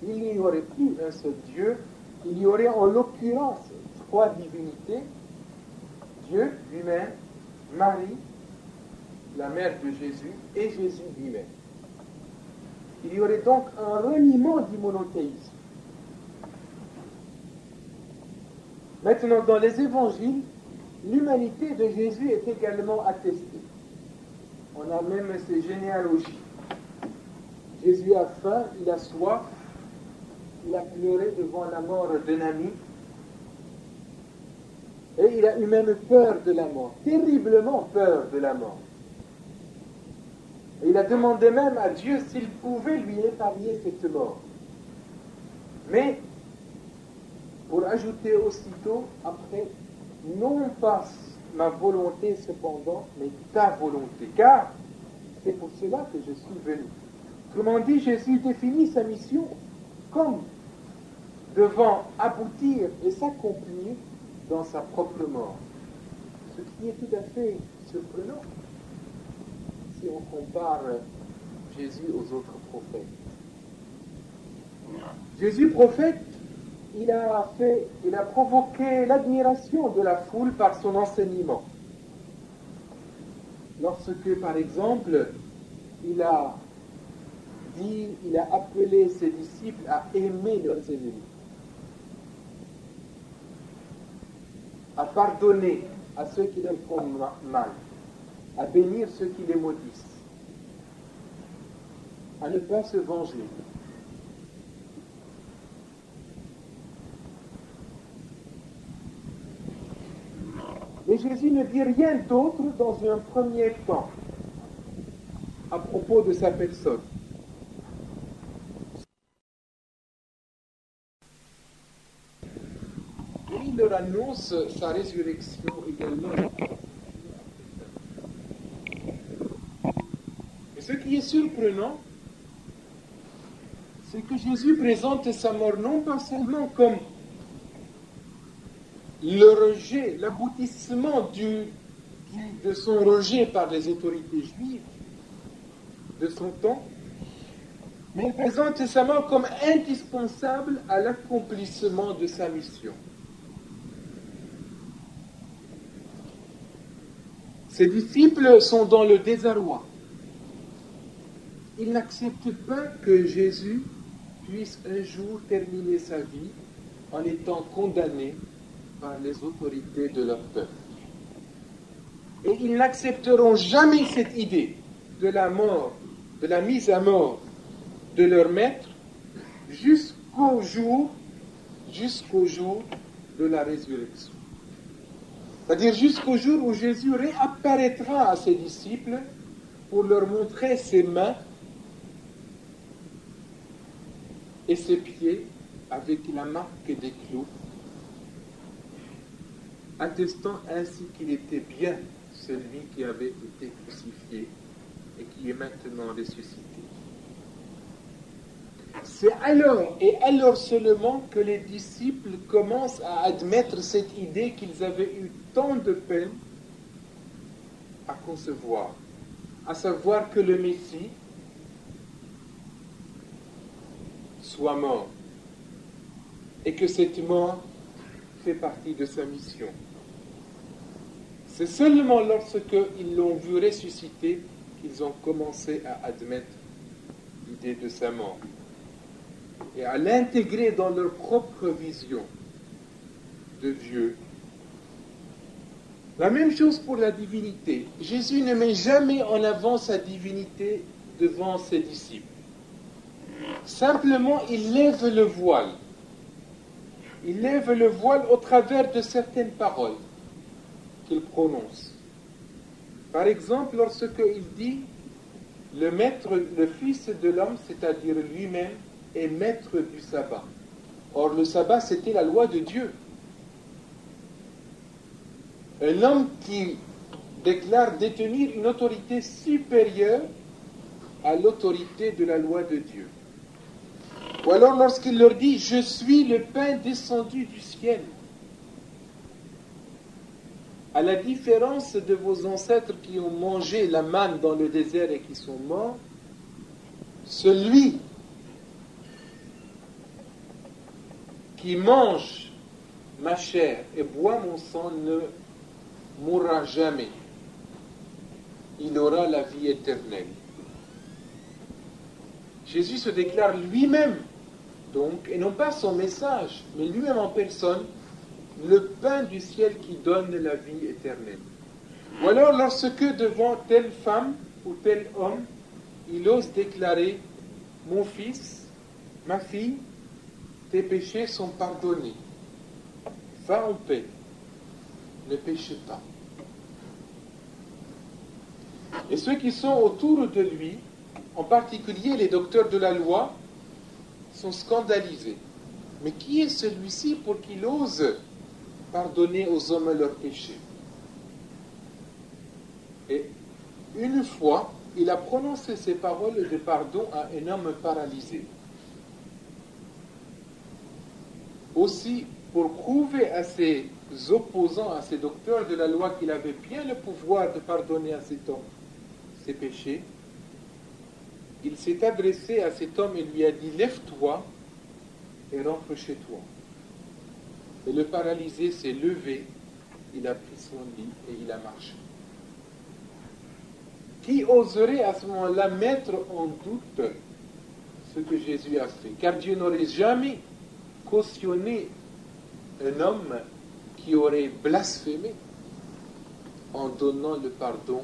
Il n'y aurait plus un seul Dieu. Il y aurait en l'occurrence 3 divinités. Dieu lui-même, Marie, la mère de Jésus, et Jésus lui-même. Il y aurait donc un reniement du monothéisme. Maintenant, dans les évangiles, l'humanité de Jésus est également attestée. On a même ses généalogies. Jésus a faim, il a soif, il a pleuré devant la mort d'un ami, et il a eu même peur de la mort, terriblement peur de la mort. Et il a demandé même à Dieu s'il pouvait lui épargner cette mort. Mais, pour ajouter aussitôt, après, non pas ma volonté cependant, mais ta volonté, car c'est pour cela que je suis venu. Autrement dit, Jésus définit sa mission comme devant aboutir et s'accomplir dans sa propre mort. Ce qui est tout à fait surprenant si on compare Jésus aux autres prophètes. Jésus prophète, il a provoqué l'admiration de la foule par son enseignement. Lorsque, par exemple, il a appelé ses disciples à aimer leurs ennemis, à pardonner à ceux qui leur font mal, à bénir ceux qui les maudissent, à ne pas se venger. Mais Jésus ne dit rien d'autre dans un premier temps à propos de sa personne. Et il leur annonce sa résurrection également. Et ce qui est surprenant, c'est que Jésus présente sa mort non pas seulement comme le rejet, l'aboutissement de son rejet par les autorités juives de son temps, mais il présente sa mort comme indispensable à l'accomplissement de sa mission. Ses disciples sont dans le désarroi. Ils n'acceptent pas que Jésus puisse un jour terminer sa vie en étant condamné par les autorités de leur peuple. Et ils n'accepteront jamais cette idée de la mort, de la mise à mort de leur maître jusqu'au jour de la résurrection. C'est-à-dire jusqu'au jour où Jésus réapparaîtra à ses disciples pour leur montrer ses mains et ses pieds avec la marque des clous, attestant ainsi qu'il était bien celui qui avait été crucifié et qui est maintenant ressuscité. C'est alors, et alors seulement, que les disciples commencent à admettre cette idée qu'ils avaient eu tant de peine à concevoir, à savoir que le Messie soit mort, et que cette mort fait partie de sa mission. C'est seulement lorsqu'ils l'ont vu ressusciter qu'ils ont commencé à admettre l'idée de sa mort et à l'intégrer dans leur propre vision de Dieu. La même chose pour la divinité. Jésus ne met jamais en avant sa divinité devant ses disciples. Simplement, il lève le voile. Il lève le voile au travers de certaines paroles qu'il prononce. Par exemple, lorsqu'il dit le maître, le Fils de l'homme, c'est-à-dire lui-même, est maître du sabbat. Or, le sabbat, c'était la loi de Dieu. Un homme qui déclare détenir une autorité supérieure à l'autorité de la loi de Dieu. Ou alors lorsqu'il leur dit « Je suis le pain descendu du ciel ». À la différence de vos ancêtres qui ont mangé la manne dans le désert et qui sont morts, celui qui mange ma chair et boit mon sang ne mourra jamais. Il aura la vie éternelle. Jésus se déclare lui-même, donc, et non pas son message, mais lui-même en personne, le pain du ciel qui donne la vie éternelle. Ou alors lorsque devant telle femme ou tel homme, il ose déclarer « Mon fils, ma fille, tes péchés sont pardonnés. Va en paix, ne péche pas. » Et ceux qui sont autour de lui, en particulier les docteurs de la loi, sont scandalisés. Mais qui est celui-ci pour qu'il ose pardonner aux hommes leurs péchés? Et une fois, il a prononcé ces paroles de pardon à un homme paralysé. Aussi, pour prouver à ses opposant à ces docteurs de la loi qu'il avait bien le pouvoir de pardonner à cet homme ses péchés, il s'est adressé à cet homme et lui a dit « Lève-toi et rentre chez toi ». Et le paralysé s'est levé, il a pris son lit et il a marché. Qui oserait à ce moment-là mettre en doute ce que Jésus a fait? Car Dieu n'aurait jamais cautionné un homme qui aurait blasphémé en donnant le pardon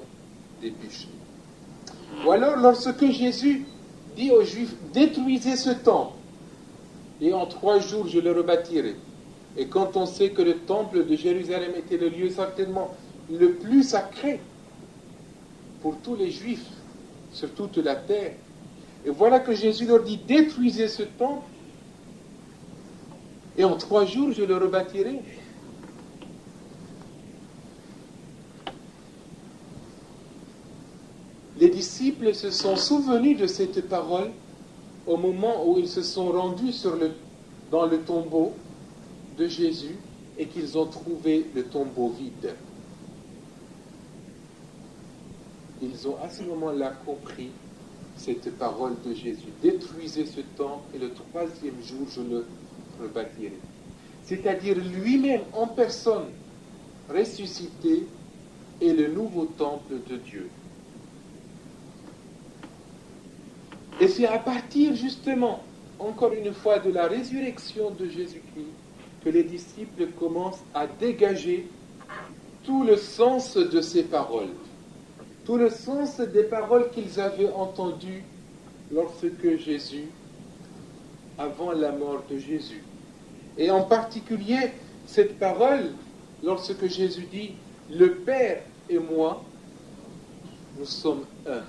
des péchés. Ou alors, lorsque Jésus dit aux Juifs, détruisez ce temple, et en 3 jours je le rebâtirai. Et quand on sait que le temple de Jérusalem était le lieu certainement le plus sacré pour tous les Juifs, sur toute la terre, et voilà que Jésus leur dit, détruisez ce temple, et en 3 jours je le rebâtirai. Les disciples se sont souvenus de cette parole au moment où ils se sont rendus dans le tombeau de Jésus et qu'ils ont trouvé le tombeau vide. Ils ont à ce moment-là compris cette parole de Jésus. Détruisez ce temple et le 3e jour je le rebâtirai. C'est-à-dire lui-même en personne ressuscité est le nouveau temple de Dieu. Et c'est à partir justement, encore une fois, de la résurrection de Jésus-Christ que les disciples commencent à dégager tout le sens de ces paroles, tout le sens des paroles qu'ils avaient entendues lorsque Jésus, avant la mort de Jésus. Et en particulier, cette parole, lorsque Jésus dit « Le Père et moi, nous sommes un ».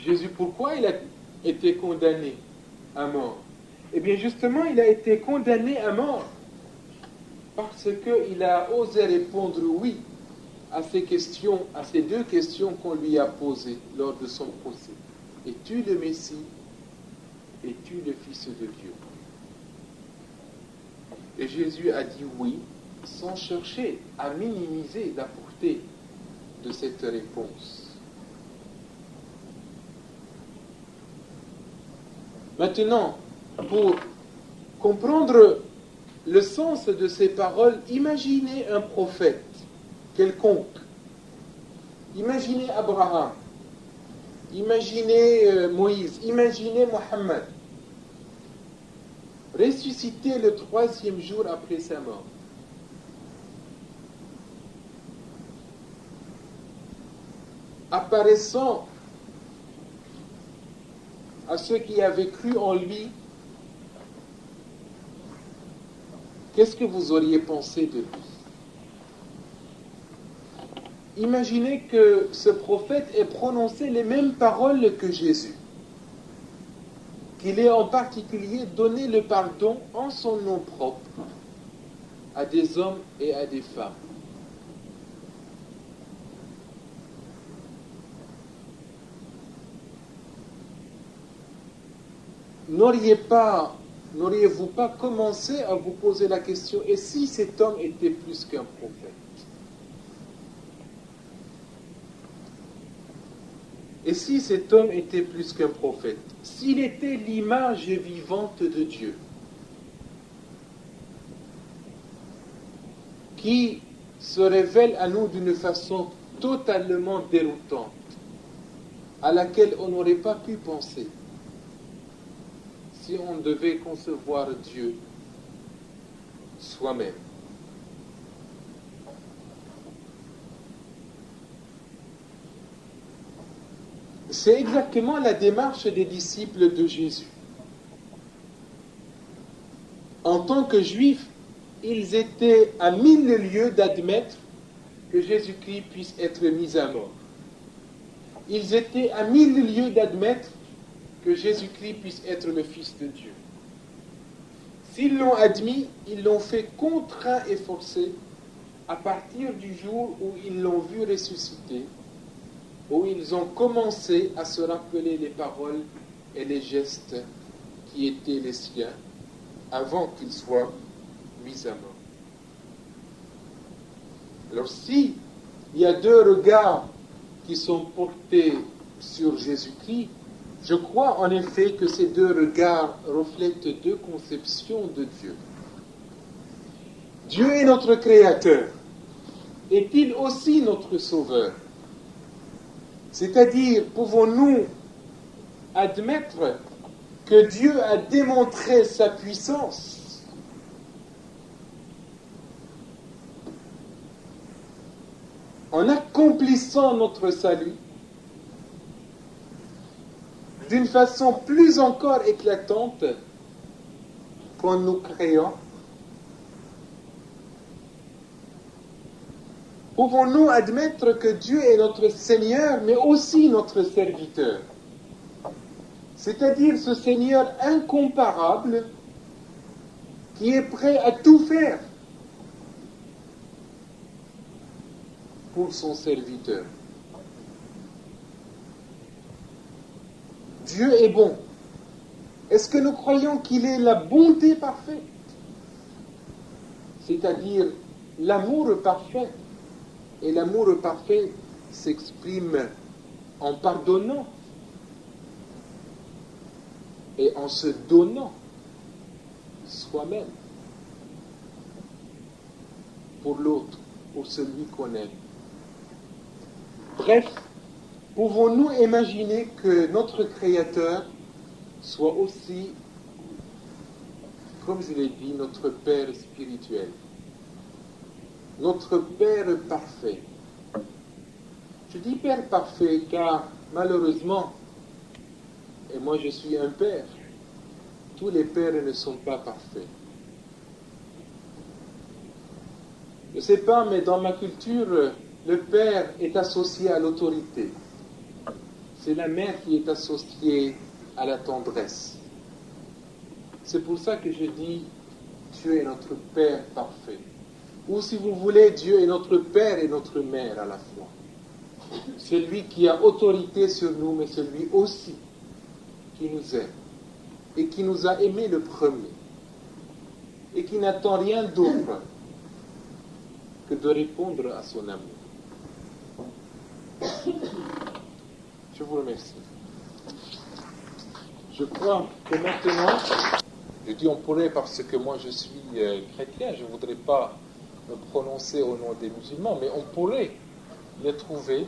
Jésus, pourquoi il a été condamné à mort? Eh bien, justement, il a été condamné à mort parce qu'il a osé répondre oui à ces questions, à ces 2 questions qu'on lui a posées lors de son procès. Es-tu le Messie? Es-tu le Fils de Dieu? Et Jésus a dit oui, sans chercher à minimiser la portée de cette réponse. Maintenant, pour comprendre le sens de ces paroles, imaginez un prophète quelconque. Imaginez Abraham. Imaginez Moïse. Imaginez Mohammed. Ressuscité le 3e jour après sa mort. Apparaissant à ceux qui avaient cru en lui, qu'est-ce que vous auriez pensé de lui? Imaginez que ce prophète ait prononcé les mêmes paroles que Jésus, qu'il ait en particulier donné le pardon en son nom propre à des hommes et à des femmes. N'auriez-vous pas commencé à vous poser la question, et si cet homme était plus qu'un prophète? Et si cet homme était plus qu'un prophète? S'il était l'image vivante de Dieu, qui se révèle à nous d'une façon totalement déroutante, à laquelle on n'aurait pas pu penser, si on devait concevoir Dieu soi-même. C'est exactement la démarche des disciples de Jésus. En tant que Juifs, ils étaient à 1000 lieues d'admettre que Jésus-Christ puisse être mis à mort. Ils étaient à 1000 lieues d'admettre que Jésus-Christ puisse être le Fils de Dieu. S'ils l'ont admis, ils l'ont fait contraint et forcé à partir du jour où ils l'ont vu ressusciter où ils ont commencé à se rappeler les paroles et les gestes qui étaient les siens avant qu'ils soient mis à mort. Alors si il y a deux regards qui sont portés sur Jésus-Christ, je crois en effet que ces deux regards reflètent deux conceptions de Dieu. Dieu est notre Créateur. Est-il aussi notre Sauveur? C'est-à-dire, pouvons-nous admettre que Dieu a démontré sa puissance en accomplissant notre salut d'une façon plus encore éclatante qu'en nous créant? Pouvons-nous admettre que Dieu est notre Seigneur, mais aussi notre serviteur? C'est-à-dire ce Seigneur incomparable qui est prêt à tout faire pour son serviteur. Dieu est bon. Est-ce que nous croyons qu'il est la bonté parfaite? C'est-à-dire l'amour parfait. Et l'amour parfait s'exprime en pardonnant et en se donnant soi-même pour l'autre, pour celui qu'on aime. Bref, pouvons-nous imaginer que notre Créateur soit aussi, comme je l'ai dit, notre Père spirituel, notre Père parfait? Je dis Père parfait car malheureusement, et moi je suis un père, tous les pères ne sont pas parfaits. Je ne sais pas, mais dans ma culture, le père est associé à l'autorité. C'est la mère qui est associée à la tendresse. C'est pour ça que je dis Dieu est notre Père parfait. Ou si vous voulez, Dieu est notre Père et notre Mère à la fois. Celui qui a autorité sur nous, mais celui aussi qui nous aime et qui nous a aimés le premier et qui n'attend rien d'autre que de répondre à son amour. Je vous remercie. Je crois que maintenant, je dis on pourrait parce que moi je suis chrétien, je ne voudrais pas me prononcer au nom des musulmans, mais on pourrait les trouver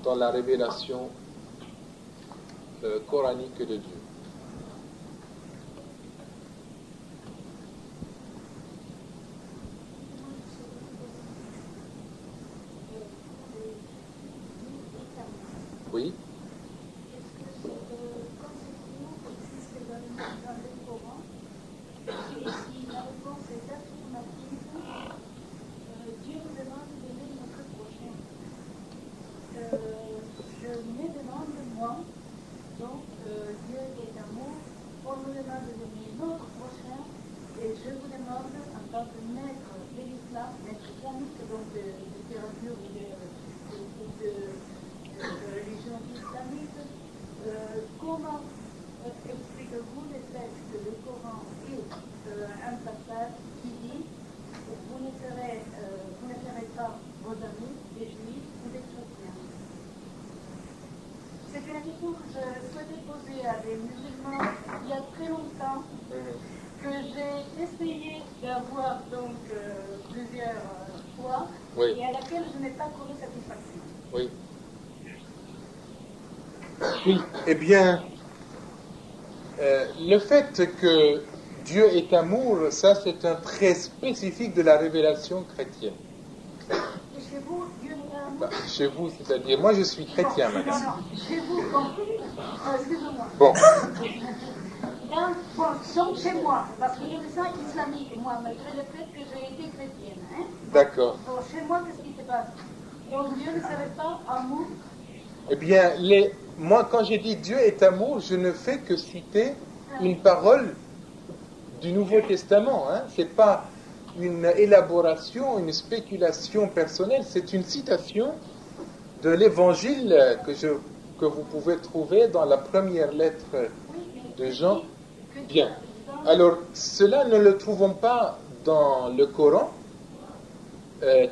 dans la révélation coranique de Dieu. Oui. Comment expliquez-vous le fait que le Coran est un passage qui dit vous ne ferez pas vos amis des juifs ou des chrétiens? C'est une question que je souhaitais poser à des musulmans il y a très longtemps, que j'ai essayé d'avoir donc plusieurs fois, Oui. et à laquelle je n'ai pas trouvé satisfaction. Oui. Oui, eh bien, le fait que Dieu est amour, ça c'est un trait spécifique de la révélation chrétienne. Et chez vous, Dieu est amour? Bah, chez vous, c'est-à-dire, moi je suis chrétien, madame. Non, chez vous, compris. Excusez-moi. Bon. Donc chez moi, parce que je me sens islamique, moi, malgré le fait que j'ai été chrétienne. Hein? D'accord. Bon, chez moi, qu'est-ce qui se passe? Donc Dieu ne serait pas amour? Eh bien, moi, quand j'ai dit Dieu est amour, je ne fais que citer une parole du Nouveau Testament. Hein. Ce n'est pas une élaboration, une spéculation personnelle, c'est une citation de l'évangile que vous pouvez trouver dans la première lettre de Jean. Bien. Alors, cela ne le trouvons pas dans le Coran,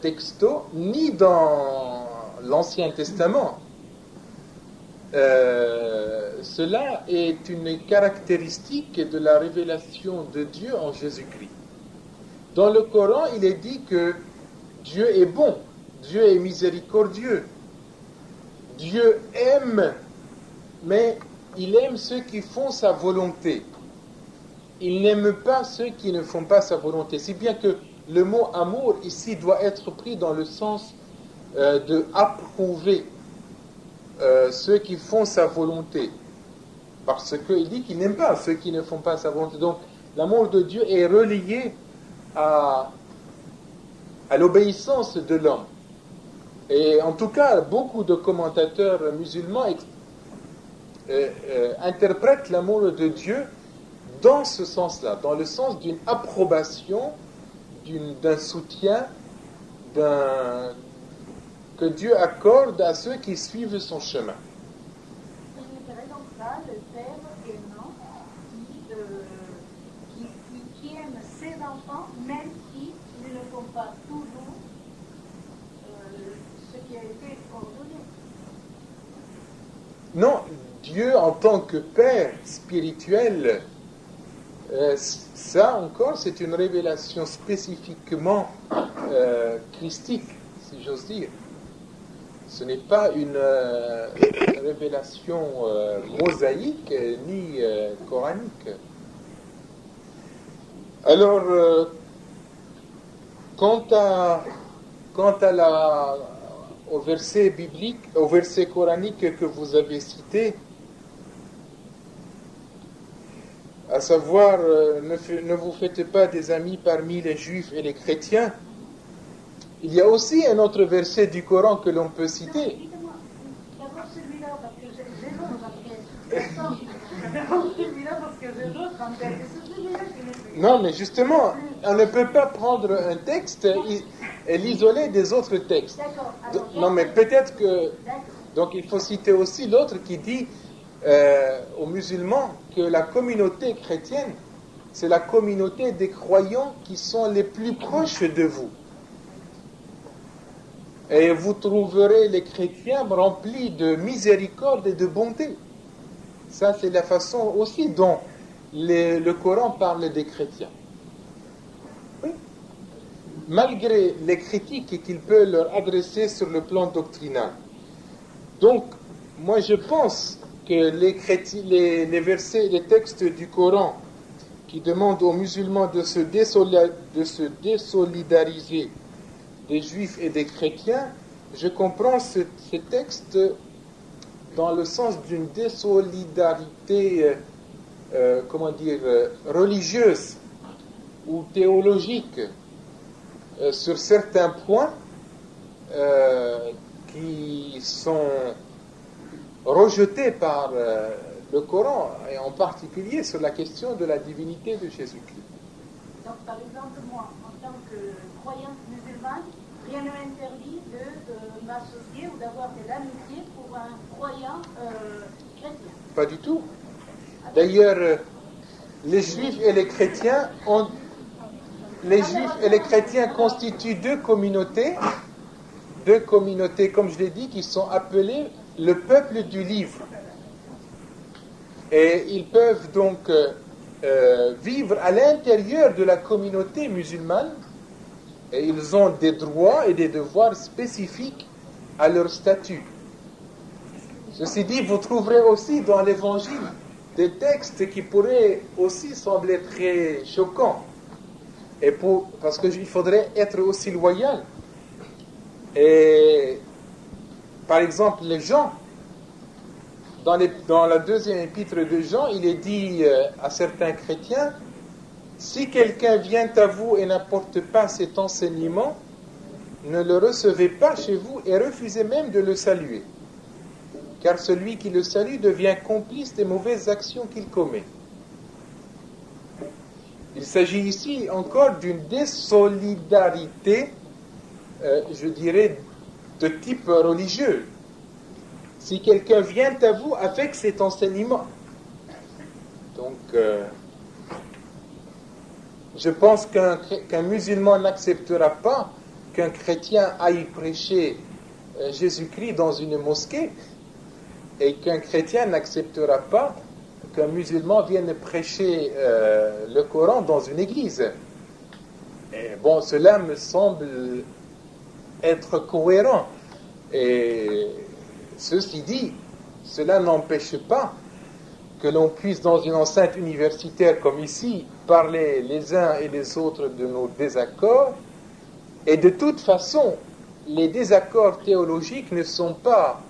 texto, ni dans l'Ancien Testament. Cela est une caractéristique de la révélation de Dieu en Jésus-Christ. Dans le Coran, il est dit que Dieu est bon, Dieu est miséricordieux, Dieu aime, mais il aime ceux qui font sa volonté. Il n'aime pas ceux qui ne font pas sa volonté. Si bien que le mot amour ici doit être pris dans le sens de approuver ceux qui font sa volonté. Parce qu'il dit qu'il n'aime pas ceux qui ne font pas sa volonté. Donc l'amour de Dieu est relié à l'obéissance de l'homme. Et en tout cas, beaucoup de commentateurs musulmans interprètent l'amour de Dieu dans ce sens-là, dans le sens d'une approbation, d'un soutien, que Dieu accorde à ceux qui suivent son chemin. Il serait donc ça, le père aimant qui aime ses enfants, même s'ils ne font pas toujours ce qui a été ordonné. Non, Dieu en tant que Père spirituel, ça encore c'est une révélation spécifiquement christique, si j'ose dire. Ce n'est pas une révélation mosaïque ni coranique. Alors, quant au verset biblique, au verset coranique que vous avez cité, à savoir, ne vous faites pas des amis parmi les juifs et les chrétiens. Il y a aussi un autre verset du Coran que l'on peut citer. Dites-moi, d'abord celui-là, parce que j'ai l'autre après. D'abord celui-là, parce que j'ai l'autre en tête. C'est celui-là qui me fait. Non, mais justement, on ne peut pas prendre un texte et l'isoler des autres textes. D'accord. Alors, Non, mais peut-être que... d'accord. Donc il faut citer aussi l'autre qui dit aux musulmans que la communauté chrétienne, c'est la communauté des croyants qui sont les plus proches de vous. Et vous trouverez les chrétiens remplis de miséricorde et de bonté. Ça, c'est la façon aussi dont le Coran parle des chrétiens. Oui. Malgré les critiques qu'il peut leur adresser sur le plan doctrinal. Donc, moi je pense que les versets, les textes du Coran qui demandent aux musulmans de se désolidariser des juifs et des chrétiens, je comprends ces textes dans le sens d'une désolidarité, religieuse ou théologique sur certains points qui sont rejetés par le Coran, et en particulier sur la question de la divinité de Jésus-Christ. Donc, par exemple, moi, en tant que croyante musulmane, rien ne m'interdit de m'associer ou d'avoir de l'amitié pour un croyant chrétien. Pas du tout. D'ailleurs, les juifs et les chrétiens constituent deux communautés, comme je l'ai dit, qui sont appelées le peuple du livre. Et ils peuvent donc vivre à l'intérieur de la communauté musulmane, et ils ont des droits et des devoirs spécifiques à leur statut. Ceci dit, vous trouverez aussi dans l'Évangile des textes qui pourraient aussi sembler très choquants, parce qu'il faudrait être aussi loyal. Et par exemple, les gens, dans la deuxième épître de Jean, il est dit à certains chrétiens, si quelqu'un vient à vous et n'apporte pas cet enseignement, ne le recevez pas chez vous et refusez même de le saluer. Car celui qui le salue devient complice des mauvaises actions qu'il commet. Il s'agit ici encore d'une désolidarité, je dirais, de type religieux. si quelqu'un vient à vous avec cet enseignement. Donc, je pense qu'un musulman n'acceptera pas qu'un chrétien aille prêcher Jésus-Christ dans une mosquée, et qu'un chrétien n'acceptera pas qu'un musulman vienne prêcher le Coran dans une église. Et bon, cela me semble être cohérent. Et ceci dit, cela n'empêche pas que l'on puisse, dans une enceinte universitaire comme ici, parler les uns et les autres de nos désaccords. Et de toute façon, les désaccords théologiques ne sont pas,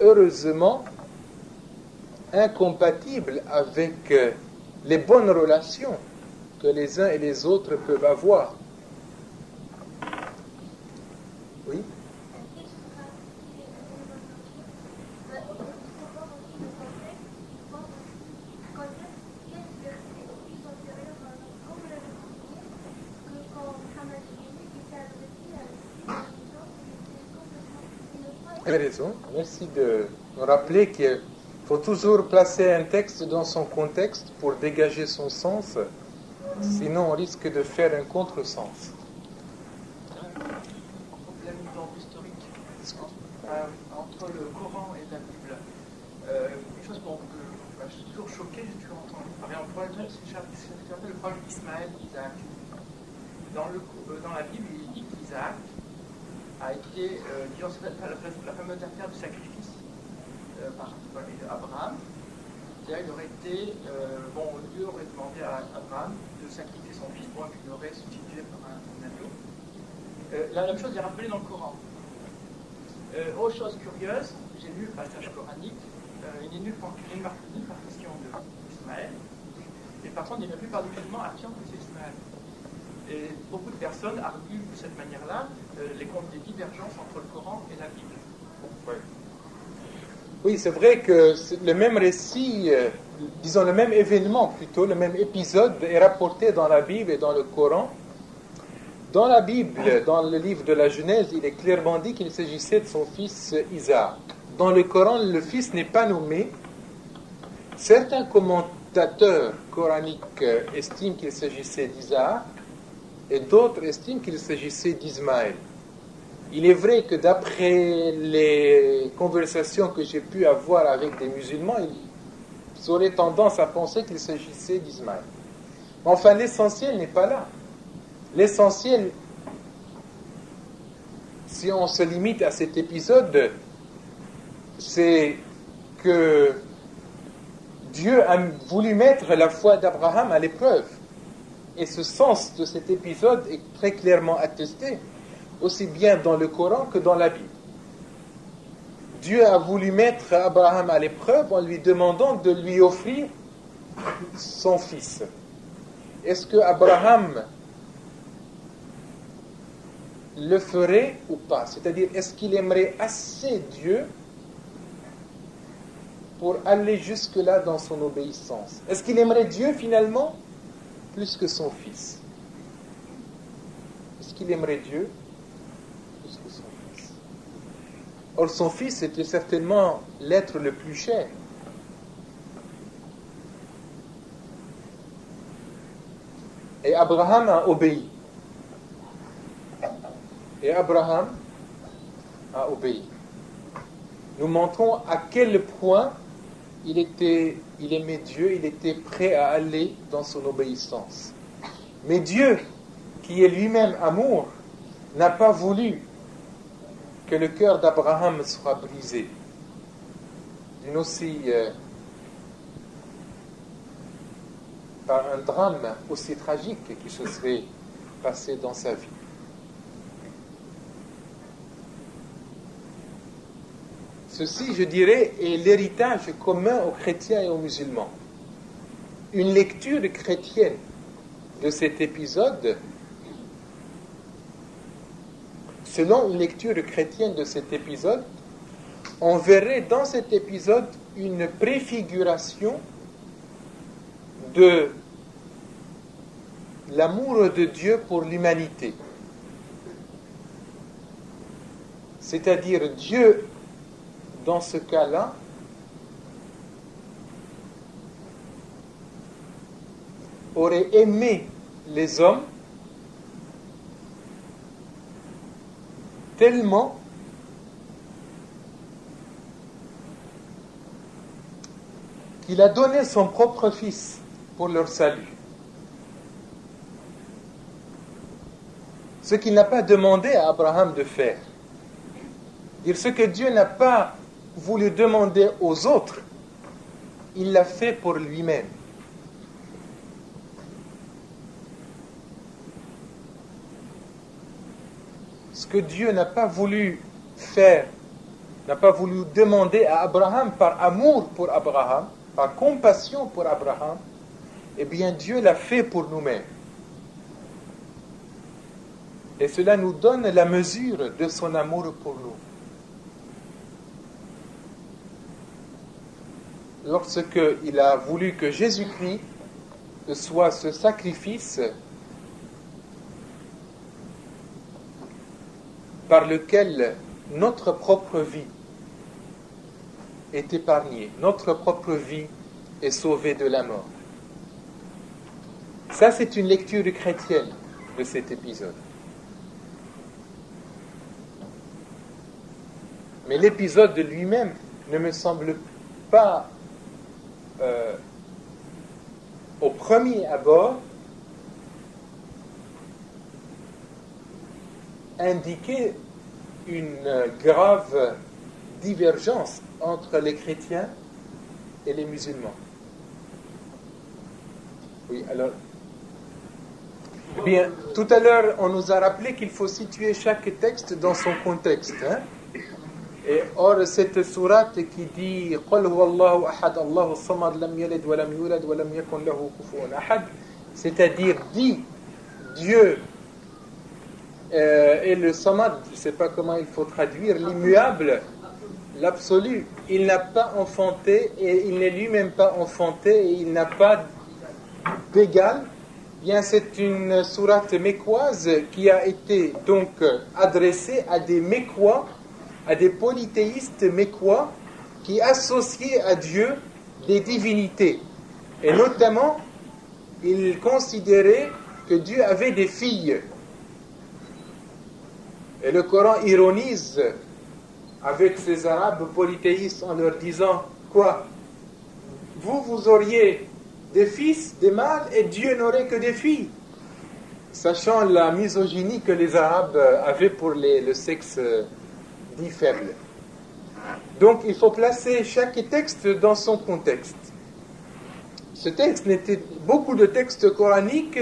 heureusement, incompatibles avec les bonnes relations que les uns et les autres peuvent avoir. Oui? Vous avez raison. Merci de nous rappeler qu'il faut toujours placer un texte dans son contexte pour dégager son sens. Sinon, on risque de faire un contresens. Problème d'ordre historique entre le Coran et la Bible. Une chose que je suis toujours choqué, j'ai toujours entendu parler en problème, c'est le problème d'Ismaël, Isaac. Dans la Bible, il dit qu'Isaac a été, disons, la fameuse affaire du sacrifice par Abraham. C'est-à-dire, il aurait été, Dieu aurait demandé à Abraham de sacrifier son fils pour qu'il l'aurait substitué par un agneau. La même chose est rappelée dans le Coran. Autre chose curieuse, j'ai lu le passage coranique, il n'est nulle part question d'Ismaël, et par contre, la plupart des musulmans affirment que c'est Ismaël. Et beaucoup de personnes arguent de cette manière-là des divergences entre le Coran et la Bible. Ouais. Oui, c'est vrai que le même récit, disons le même événement plutôt, le même épisode est rapporté dans la Bible et dans le Coran. Dans la Bible, dans le livre de la Genèse, il est clairement dit qu'il s'agissait de son fils Isaac. Dans le Coran, le fils n'est pas nommé. Certains commentateurs coraniques estiment qu'il s'agissait d'Isaac et d'autres estiment qu'il s'agissait d'Ismaël. Il est vrai que d'après les conversations que j'ai pu avoir avec des musulmans, ils auraient tendance à penser qu'il s'agissait d'Ismaël. Enfin, l'essentiel n'est pas là. L'essentiel, si on se limite à cet épisode, c'est que Dieu a voulu mettre la foi d'Abraham à l'épreuve. Et ce sens de cet épisode est très clairement attesté, aussi bien dans le Coran que dans la Bible. Dieu a voulu mettre Abraham à l'épreuve en lui demandant de lui offrir son fils. Est-ce que Abraham le ferait ou pas? C'est-à-dire, est-ce qu'il aimerait assez Dieu pour aller jusque-là dans son obéissance? Est-ce qu'il aimerait Dieu finalement plus que son fils? Est-ce qu'il aimerait Dieu plus que son fils? Or, son fils était certainement l'être le plus cher. Et Abraham a obéi. Et Abraham a obéi. Nous montrons à quel point il aimait Dieu, il était prêt à aller dans son obéissance. Mais Dieu, qui est lui-même amour, n'a pas voulu que le cœur d'Abraham soit brisé. Par un drame aussi tragique qui se serait passé dans sa vie. Ceci, je dirais, est l'héritage commun aux chrétiens et aux musulmans. Une lecture chrétienne de cet épisode, selon une lecture chrétienne de cet épisode, on verrait dans cet épisode une préfiguration de l'amour de Dieu pour l'humanité. C'est-à-dire Dieu, dans ce cas-là, aurait aimé les hommes tellement qu'il a donné son propre fils pour leur salut. Ce qu'il n'a pas demandé à Abraham de faire. Dire ce que Dieu n'a pas voulu demander aux autres, il l'a fait pour lui-même. Ce que Dieu n'a pas voulu faire, n'a pas voulu demander à Abraham par amour pour Abraham, par compassion pour Abraham, eh bien Dieu l'a fait pour nous-mêmes. Et cela nous donne la mesure de son amour pour nous. Lorsqu'il a voulu que Jésus-Christ soit ce sacrifice par lequel notre propre vie est épargnée, notre propre vie est sauvée de la mort. Ça, c'est une lecture chrétienne de cet épisode. Mais l'épisode de lui-même ne me semble pas, au premier abord, indiquer une grave divergence entre les chrétiens et les musulmans. Oui, alors... Eh bien, tout à l'heure, on nous a rappelé qu'il faut situer chaque texte dans son contexte. Et or, cette sourate qui dit « Qul huwallahu ahad, Allahu samad, lam yalid wa lam yulad wa lam yakun lahu kufuwan ahad » c'est-à-dire dit Dieu et le samad, je ne sais pas comment il faut traduire, l'immuable, l'absolu, il n'a pas enfanté et il n'est lui-même pas enfanté et il n'a pas d'égal. Bien, c'est une sourate mécoise qui a été donc adressée à des mécois, à des polythéistes mécois qui associaient à Dieu des divinités. Et notamment, ils considéraient que Dieu avait des filles. Et le Coran ironise avec ces Arabes polythéistes en leur disant quoi? Vous auriez des fils, des mâles, et Dieu n'aurait que des filles. Sachant la misogynie que les Arabes avaient pour le sexe dit faible. Donc il faut placer chaque texte dans son contexte. Beaucoup de textes coraniques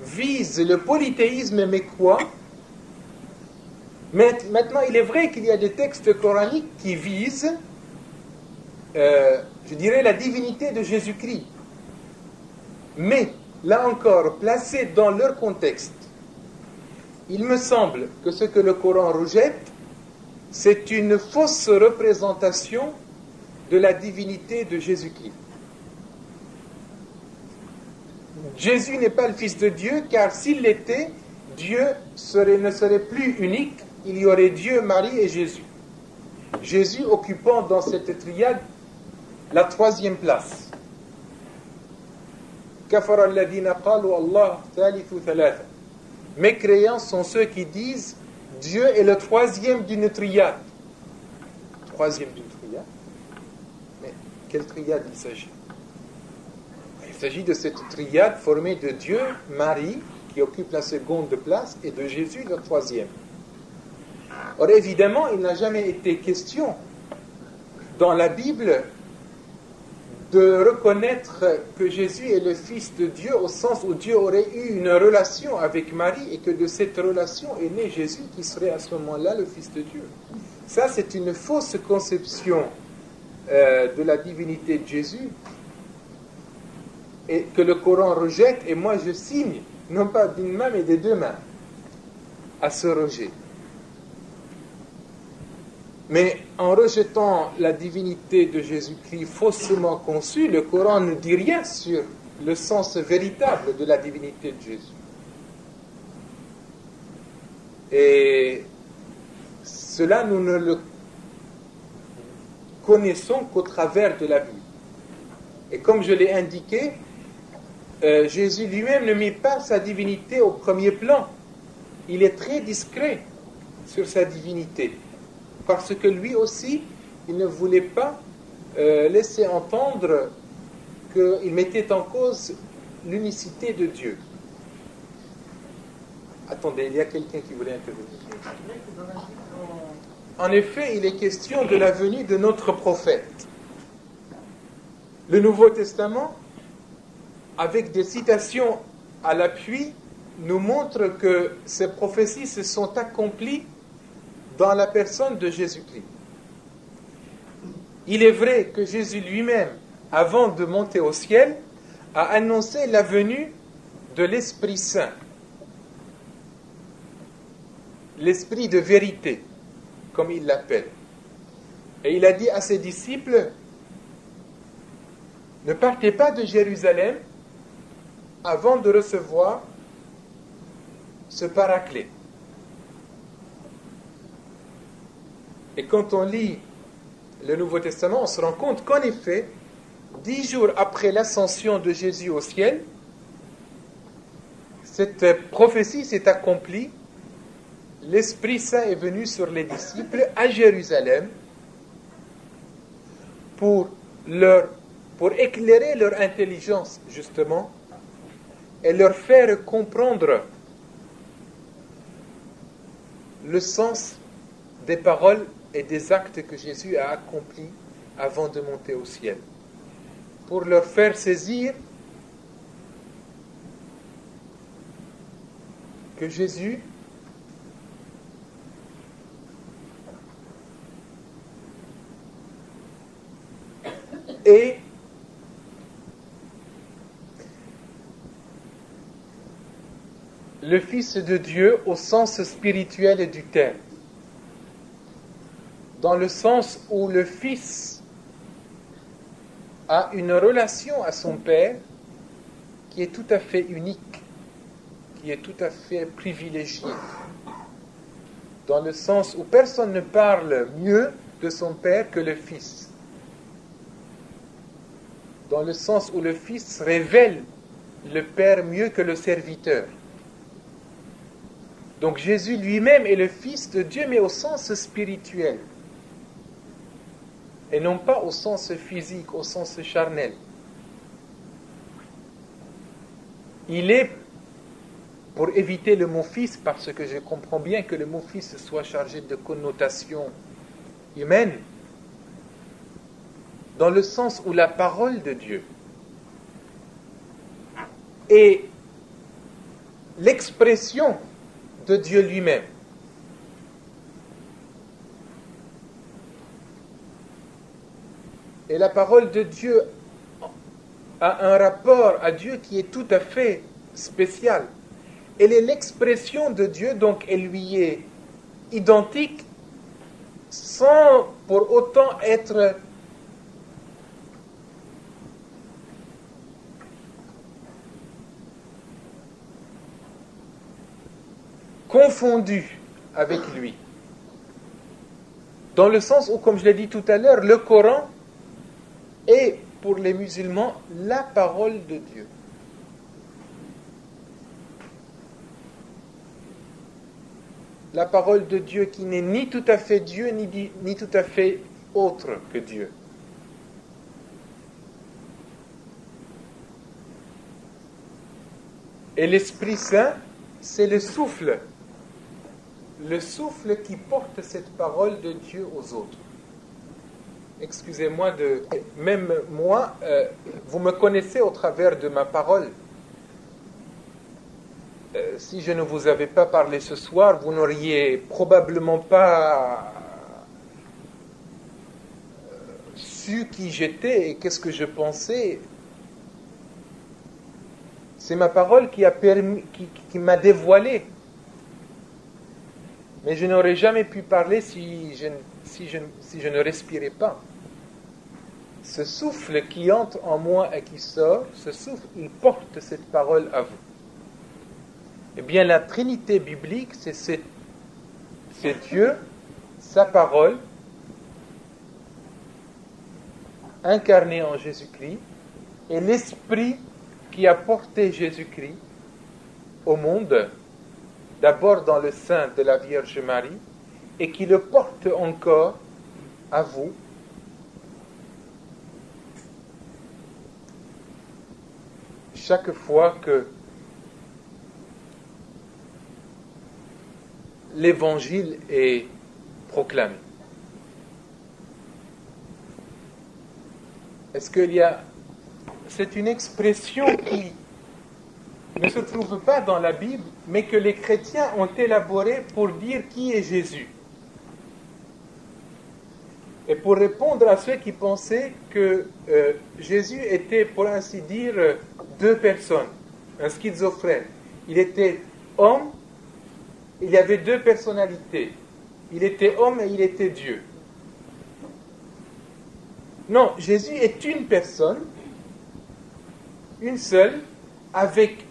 visent le polythéisme mécois. Mais maintenant, il est vrai qu'il y a des textes coraniques qui visent, je dirais, la divinité de Jésus-Christ. Mais, là encore, placés dans leur contexte, il me semble que ce que le Coran rejette, c'est une fausse représentation de la divinité de Jésus-Christ. Jésus n'est pas le Fils de Dieu, car s'il l'était, Dieu ne serait plus unique, il y aurait Dieu, Marie et Jésus. Jésus occupant dans cette triade la troisième place. Kafara alladhina qalu Allah thalithu thalatha. Mécréants sont ceux qui disent Dieu est le troisième d'une triade. Troisième d'une triade? Mais quelle triade il s'agit? Il s'agit de cette triade formée de Dieu, Marie, qui occupe la seconde place, et de Jésus, le troisième. Or, évidemment, il n'a jamais été question dans la Bible de reconnaître que Jésus est le Fils de Dieu au sens où Dieu aurait eu une relation avec Marie et que de cette relation est né Jésus qui serait à ce moment-là le Fils de Dieu. Ça, c'est une fausse conception de la divinité de Jésus et que le Coran rejette, et moi je signe, non pas d'une main mais des deux mains, à ce rejet. Mais en rejetant la divinité de Jésus-Christ faussement conçue, le Coran ne dit rien sur le sens véritable de la divinité de Jésus. Et Cela, nous ne le connaissons qu'au travers de la Bible. Et comme je l'ai indiqué, Jésus lui-même ne met pas sa divinité au premier plan. Il est très discret sur sa divinité. Parce que lui aussi, il ne voulait pas laisser entendre qu'il mettait en cause l'unicité de Dieu. Attendez, il y a quelqu'un qui voulait intervenir. En effet, il est question de la venue de notre prophète. Le Nouveau Testament, avec des citations à l'appui, nous montre que ces prophéties se sont accomplies dans la personne de Jésus-Christ. Il est vrai que Jésus lui-même, avant de monter au ciel, a annoncé la venue de l'Esprit Saint, l'Esprit de vérité, comme il l'appelle. Et il a dit à ses disciples, ne partez pas de Jérusalem avant de recevoir ce paraclet. Et quand on lit le Nouveau Testament, on se rend compte qu'en effet, 10 jours après l'ascension de Jésus au ciel, cette prophétie s'est accomplie. L'Esprit Saint est venu sur les disciples à Jérusalem pour éclairer leur intelligence, justement, et leur faire comprendre le sens des paroles et des actes que Jésus a accomplis avant de monter au ciel. Pour leur faire saisir que Jésus est le Fils de Dieu au sens spirituel du terme. Dans le sens où le Fils a une relation à son Père qui est tout à fait unique, qui est tout à fait privilégiée. Dans le sens où personne ne parle mieux de son Père que le Fils. Dans le sens où le Fils révèle le Père mieux que le serviteur. Donc Jésus lui-même est le Fils de Dieu, mais au sens spirituel. Et non pas au sens physique, au sens charnel. Il est, pour éviter le mot fils, parce que je comprends bien que le mot fils soit chargé de connotations humaines, dans le sens où la parole de Dieu est l'expression de Dieu lui-même. Et la parole de Dieu a un rapport à Dieu qui est tout à fait spécial. Elle est l'expression de Dieu, donc elle lui est identique, sans pour autant être confondue avec lui. Dans le sens où, comme je l'ai dit tout à l'heure, le Coran est, pour les musulmans, la parole de Dieu. La parole de Dieu qui n'est ni tout à fait Dieu, ni tout à fait autre que Dieu. Et l'Esprit Saint, c'est le souffle qui porte cette parole de Dieu aux autres. Excusez-moi même moi, vous me connaissez au travers de ma parole. Si je ne vous avais pas parlé ce soir, vous n'auriez probablement pas su qui j'étais et qu'est-ce que je pensais. C'est ma parole qui m'a dévoilé. Mais je n'aurais jamais pu parler si je ne respirais pas. Ce souffle qui entre en moi et qui sort, ce souffle, il porte cette parole à vous. Eh bien, la Trinité biblique, c'est Dieu, sa parole incarnée en Jésus-Christ et l'Esprit qui a porté Jésus-Christ au monde, d'abord dans le sein de la Vierge Marie, et qui le porte encore à vous. Chaque fois que l'Évangile est proclamé. Est-ce qu'il y a... C'est une expression qui ne se trouve pas dans la Bible, mais que les chrétiens ont élaborée pour dire qui est Jésus. Et pour répondre à ceux qui pensaient que Jésus était, pour ainsi dire, deux personnes, un schizophrène. Il était homme, il y avait deux personnalités. Il était homme et il était Dieu. Non, Jésus est une personne, une seule, avec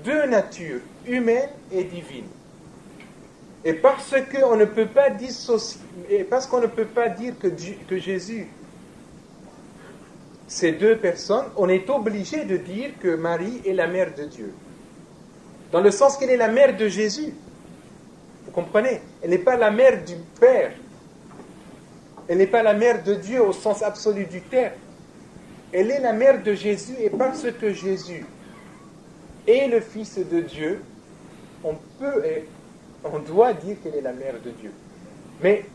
deux natures, humaine et divine. Et parce qu'on ne peut pas dissocier, et parce qu'on ne peut pas dire que Jésus, c'est deux personnes, on est obligé de dire que Marie est la mère de Dieu. Dans le sens qu'elle est la mère de Jésus. Vous comprenez? Elle n'est pas la mère du Père. Elle n'est pas la mère de Dieu au sens absolu du terme. Elle est la mère de Jésus, et parce que Jésus est le Fils de Dieu, on peut et on doit dire qu'elle est la mère de Dieu. Mais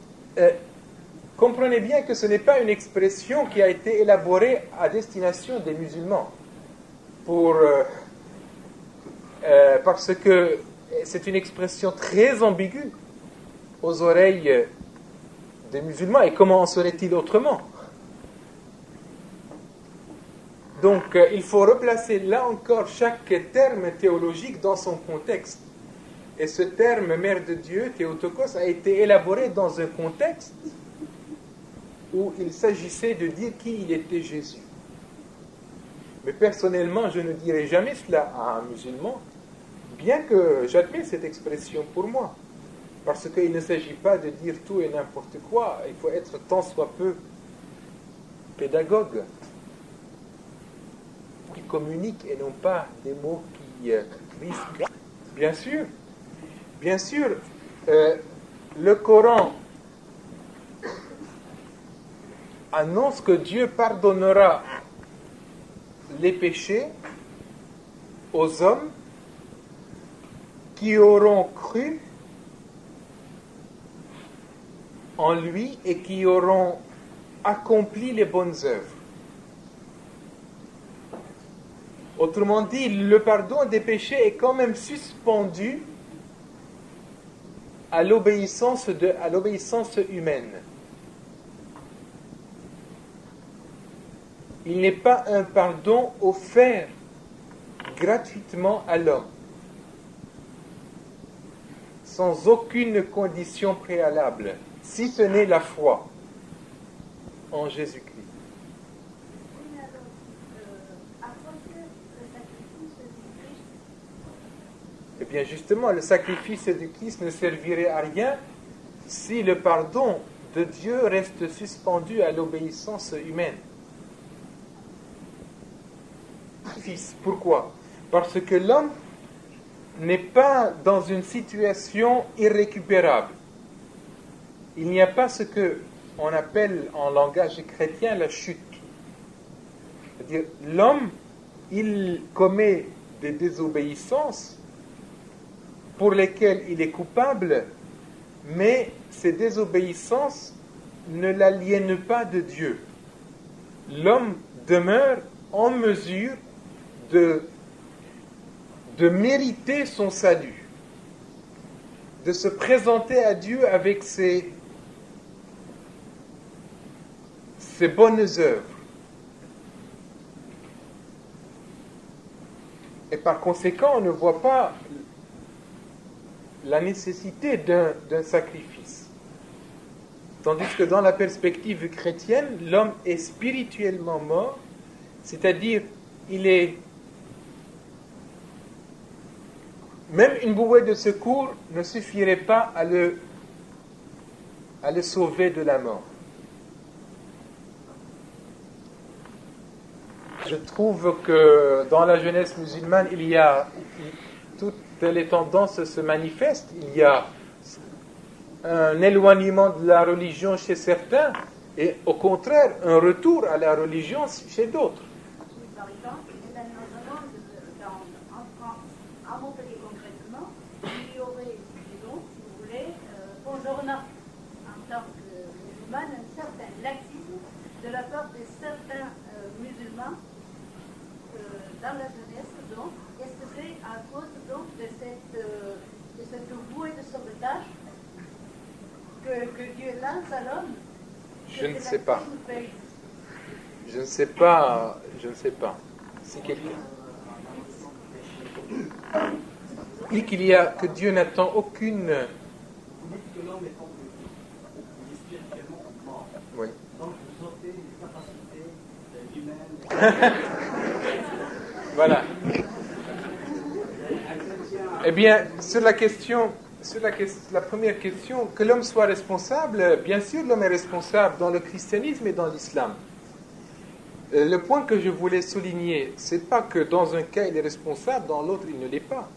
comprenez bien que ce n'est pas une expression qui a été élaborée à destination des musulmans, parce que c'est une expression très ambiguë aux oreilles des musulmans. Et comment en serait-il autrement? Donc, il faut replacer là encore chaque terme théologique dans son contexte. Et ce terme, mère de Dieu, Théotokos, a été élaboré dans un contexte où il s'agissait de dire qui il était Jésus. Mais personnellement, je ne dirais jamais cela à un musulman, bien que j'admets cette expression pour moi. Parce qu'il ne s'agit pas de dire tout et n'importe quoi. Il faut être tant soit peu pédagogue, qui communique et non pas des mots qui risquent. Bien sûr, le Coran annonce que Dieu pardonnera les péchés aux hommes qui auront cru en lui et qui auront accompli les bonnes œuvres. Autrement dit, le pardon des péchés est quand même suspendu à l'obéissance humaine. Il n'est pas un pardon offert gratuitement à l'homme, sans aucune condition préalable, si ce n'est la foi en Jésus-Christ. Oui, alors, à quoi sert le sacrifice du Christ? Eh bien, justement, le sacrifice du Christ ne servirait à rien si le pardon de Dieu reste suspendu à l'obéissance humaine. Pourquoi? Parce que l'homme n'est pas dans une situation irrécupérable. Il n'y a pas ce qu'on appelle en langage chrétien la chute. C'est-à-dire, l'homme, il commet des désobéissances pour lesquelles il est coupable, mais ces désobéissances ne l'aliènent pas de Dieu. L'homme demeure en mesure de mériter son salut, de se présenter à Dieu avec ses bonnes œuvres. Et par conséquent, on ne voit pas la nécessité d'un sacrifice. Tandis que dans la perspective chrétienne, l'homme est spirituellement mort, c'est-à-dire même une bouée de secours ne suffirait pas à à le sauver de la mort. Je trouve que dans la jeunesse musulmane, toutes les tendances se manifestent. Il y a un éloignement de la religion chez certains et au contraire un retour à la religion chez d'autres. Par exemple, dans un monde, en France, à Montpellier concrètement, il y aurait, disons, si vous voulez, Bonjourna, en tant que musulmane, un certain laxisme de la part de certains musulmans dans la jeunesse. Donc, est-ce que c'est à cause donc de cette bouée de sauvetage que Dieu lance à l'homme? Je ne sais pas. Je ne sais pas. Je ne sais pas. Si quelqu'un dit que Dieu n'attend aucune. Vous dites que l'homme est tombé, il est spirituellement mort. Oui. Donc vous ôtez les capacités humaines. Voilà. Eh bien, sur la première question, que l'homme soit responsable, bien sûr l'homme est responsable dans le christianisme et dans l'islam. Le point que je voulais souligner, c'est pas que dans un cas il est responsable, dans l'autre il ne l'est pas.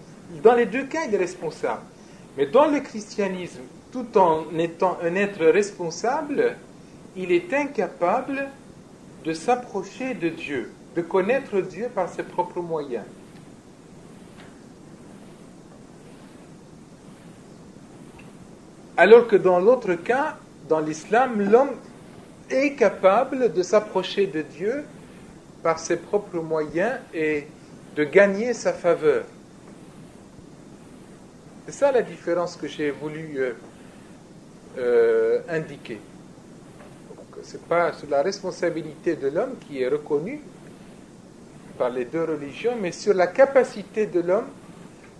Dans les deux cas il est responsable. Mais dans le christianisme, tout en étant un être responsable, il est incapable de s'approcher de Dieu, de connaître Dieu par ses propres moyens. Alors que dans l'autre cas, dans l'islam, l'homme est capable de s'approcher de Dieu par ses propres moyens et de gagner sa faveur. C'est ça la différence que j'ai voulu indiquer. Ce n'est pas sur la responsabilité de l'homme qui est reconnue par les deux religions, mais sur la capacité de l'homme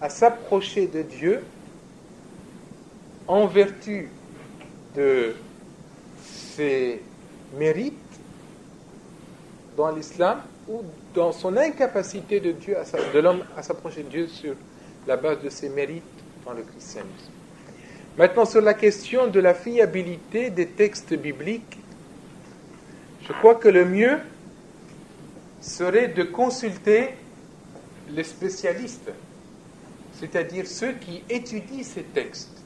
à s'approcher de Dieu en vertu de ses mérites dans l'islam ou dans son incapacité de l'homme à s'approcher de Dieu sur la base de ses mérites dans le christianisme. Maintenant, sur la question de la fiabilité des textes bibliques, je crois que le mieux serait de consulter les spécialistes, c'est-à-dire ceux qui étudient ces textes,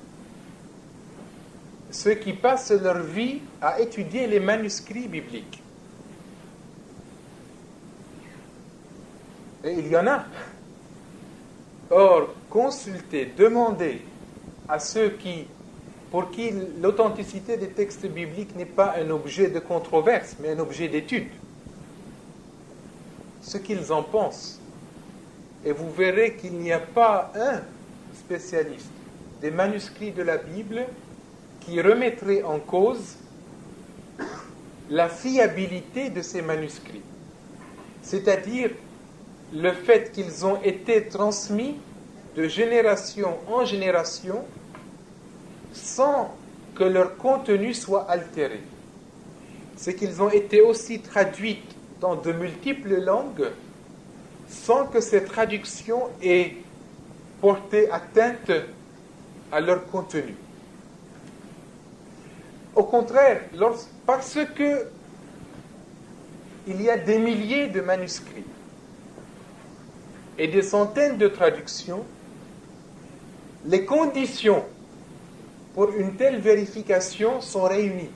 ceux qui passent leur vie à étudier les manuscrits bibliques. Et il y en a. Or, consulter, demander à ceux pour qui l'authenticité des textes bibliques n'est pas un objet de controverse, mais un objet d'étude, ce qu'ils en pensent. Et vous verrez qu'il n'y a pas un spécialiste des manuscrits de la Bible qui remettrait en cause la fiabilité de ces manuscrits. C'est-à-dire le fait qu'ils ont été transmis de génération en génération sans que leur contenu soit altéré. C'est qu'ils ont été aussi traduits dans de multiples langues sans que ces traductions aient porté atteinte à leur contenu. Au contraire, parce que il y a des milliers de manuscrits et des centaines de traductions, les conditions pour une telle vérification sont réunies.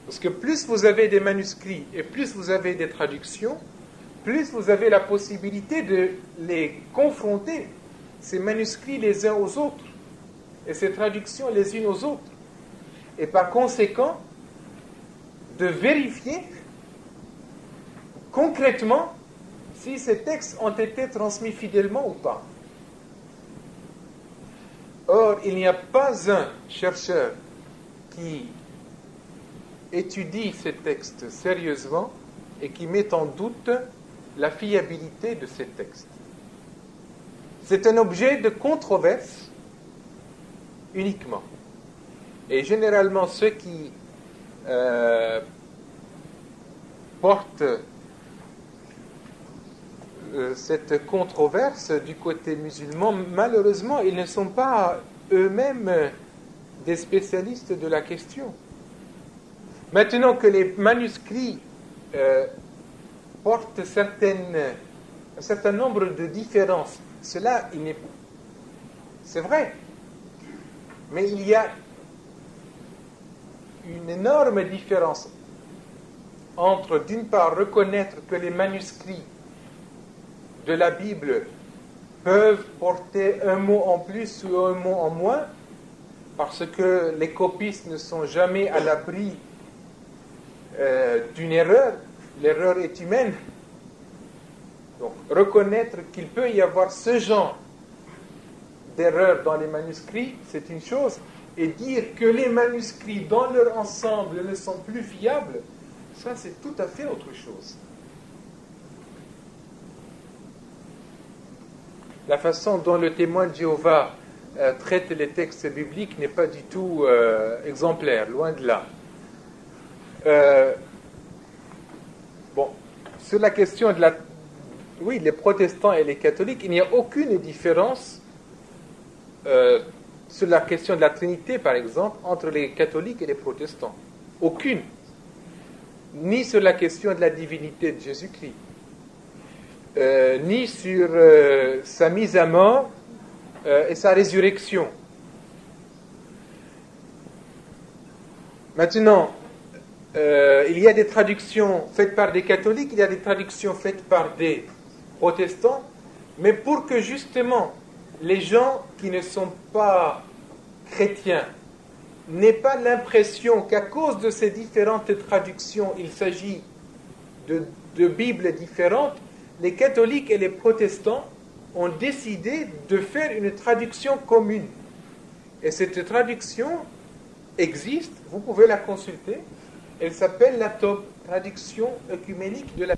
Parce que plus vous avez des manuscrits et plus vous avez des traductions, plus vous avez la possibilité de les confronter, ces manuscrits les uns aux autres, et ces traductions les unes aux autres. Et par conséquent, de vérifier concrètement si ces textes ont été transmis fidèlement ou pas. Or, il n'y a pas un chercheur qui étudie ces textes sérieusement et qui met en doute la fiabilité de ces textes. C'est un objet de controverse uniquement. Et généralement, ceux qui portent cette controverse du côté musulman, malheureusement, ils ne sont pas eux-mêmes des spécialistes de la question. Maintenant que les manuscrits portent un certain nombre de différences, c'est vrai. Mais il y a une énorme différence entre, d'une part, reconnaître que les manuscrits de la Bible peuvent porter un mot en plus ou un mot en moins, parce que les copistes ne sont jamais à l'abri d'une erreur. L'erreur est humaine. Donc, reconnaître qu'il peut y avoir ce genre d'erreur dans les manuscrits, c'est une chose. Et dire que les manuscrits, dans leur ensemble, ne sont plus fiables, ça, c'est tout à fait autre chose. La façon dont le témoin de Jéhovah traite les textes bibliques n'est pas du tout exemplaire, loin de là. Sur la question de les protestants et les catholiques, il n'y a aucune différence sur la question de la Trinité, par exemple, entre les catholiques et les protestants. Aucune. Ni sur la question de la divinité de Jésus-Christ, ni sur sa mise à mort et sa résurrection. Maintenant, il y a des traductions faites par des catholiques, il y a des traductions faites par des protestants, mais pour que justement les gens qui ne sont pas chrétiens n'aient pas l'impression qu'à cause de ces différentes traductions, il s'agit de Bibles différentes, les catholiques et les protestants ont décidé de faire une traduction commune. Et cette traduction existe, vous pouvez la consulter. Elle s'appelle la TOB, traduction œcuménique de la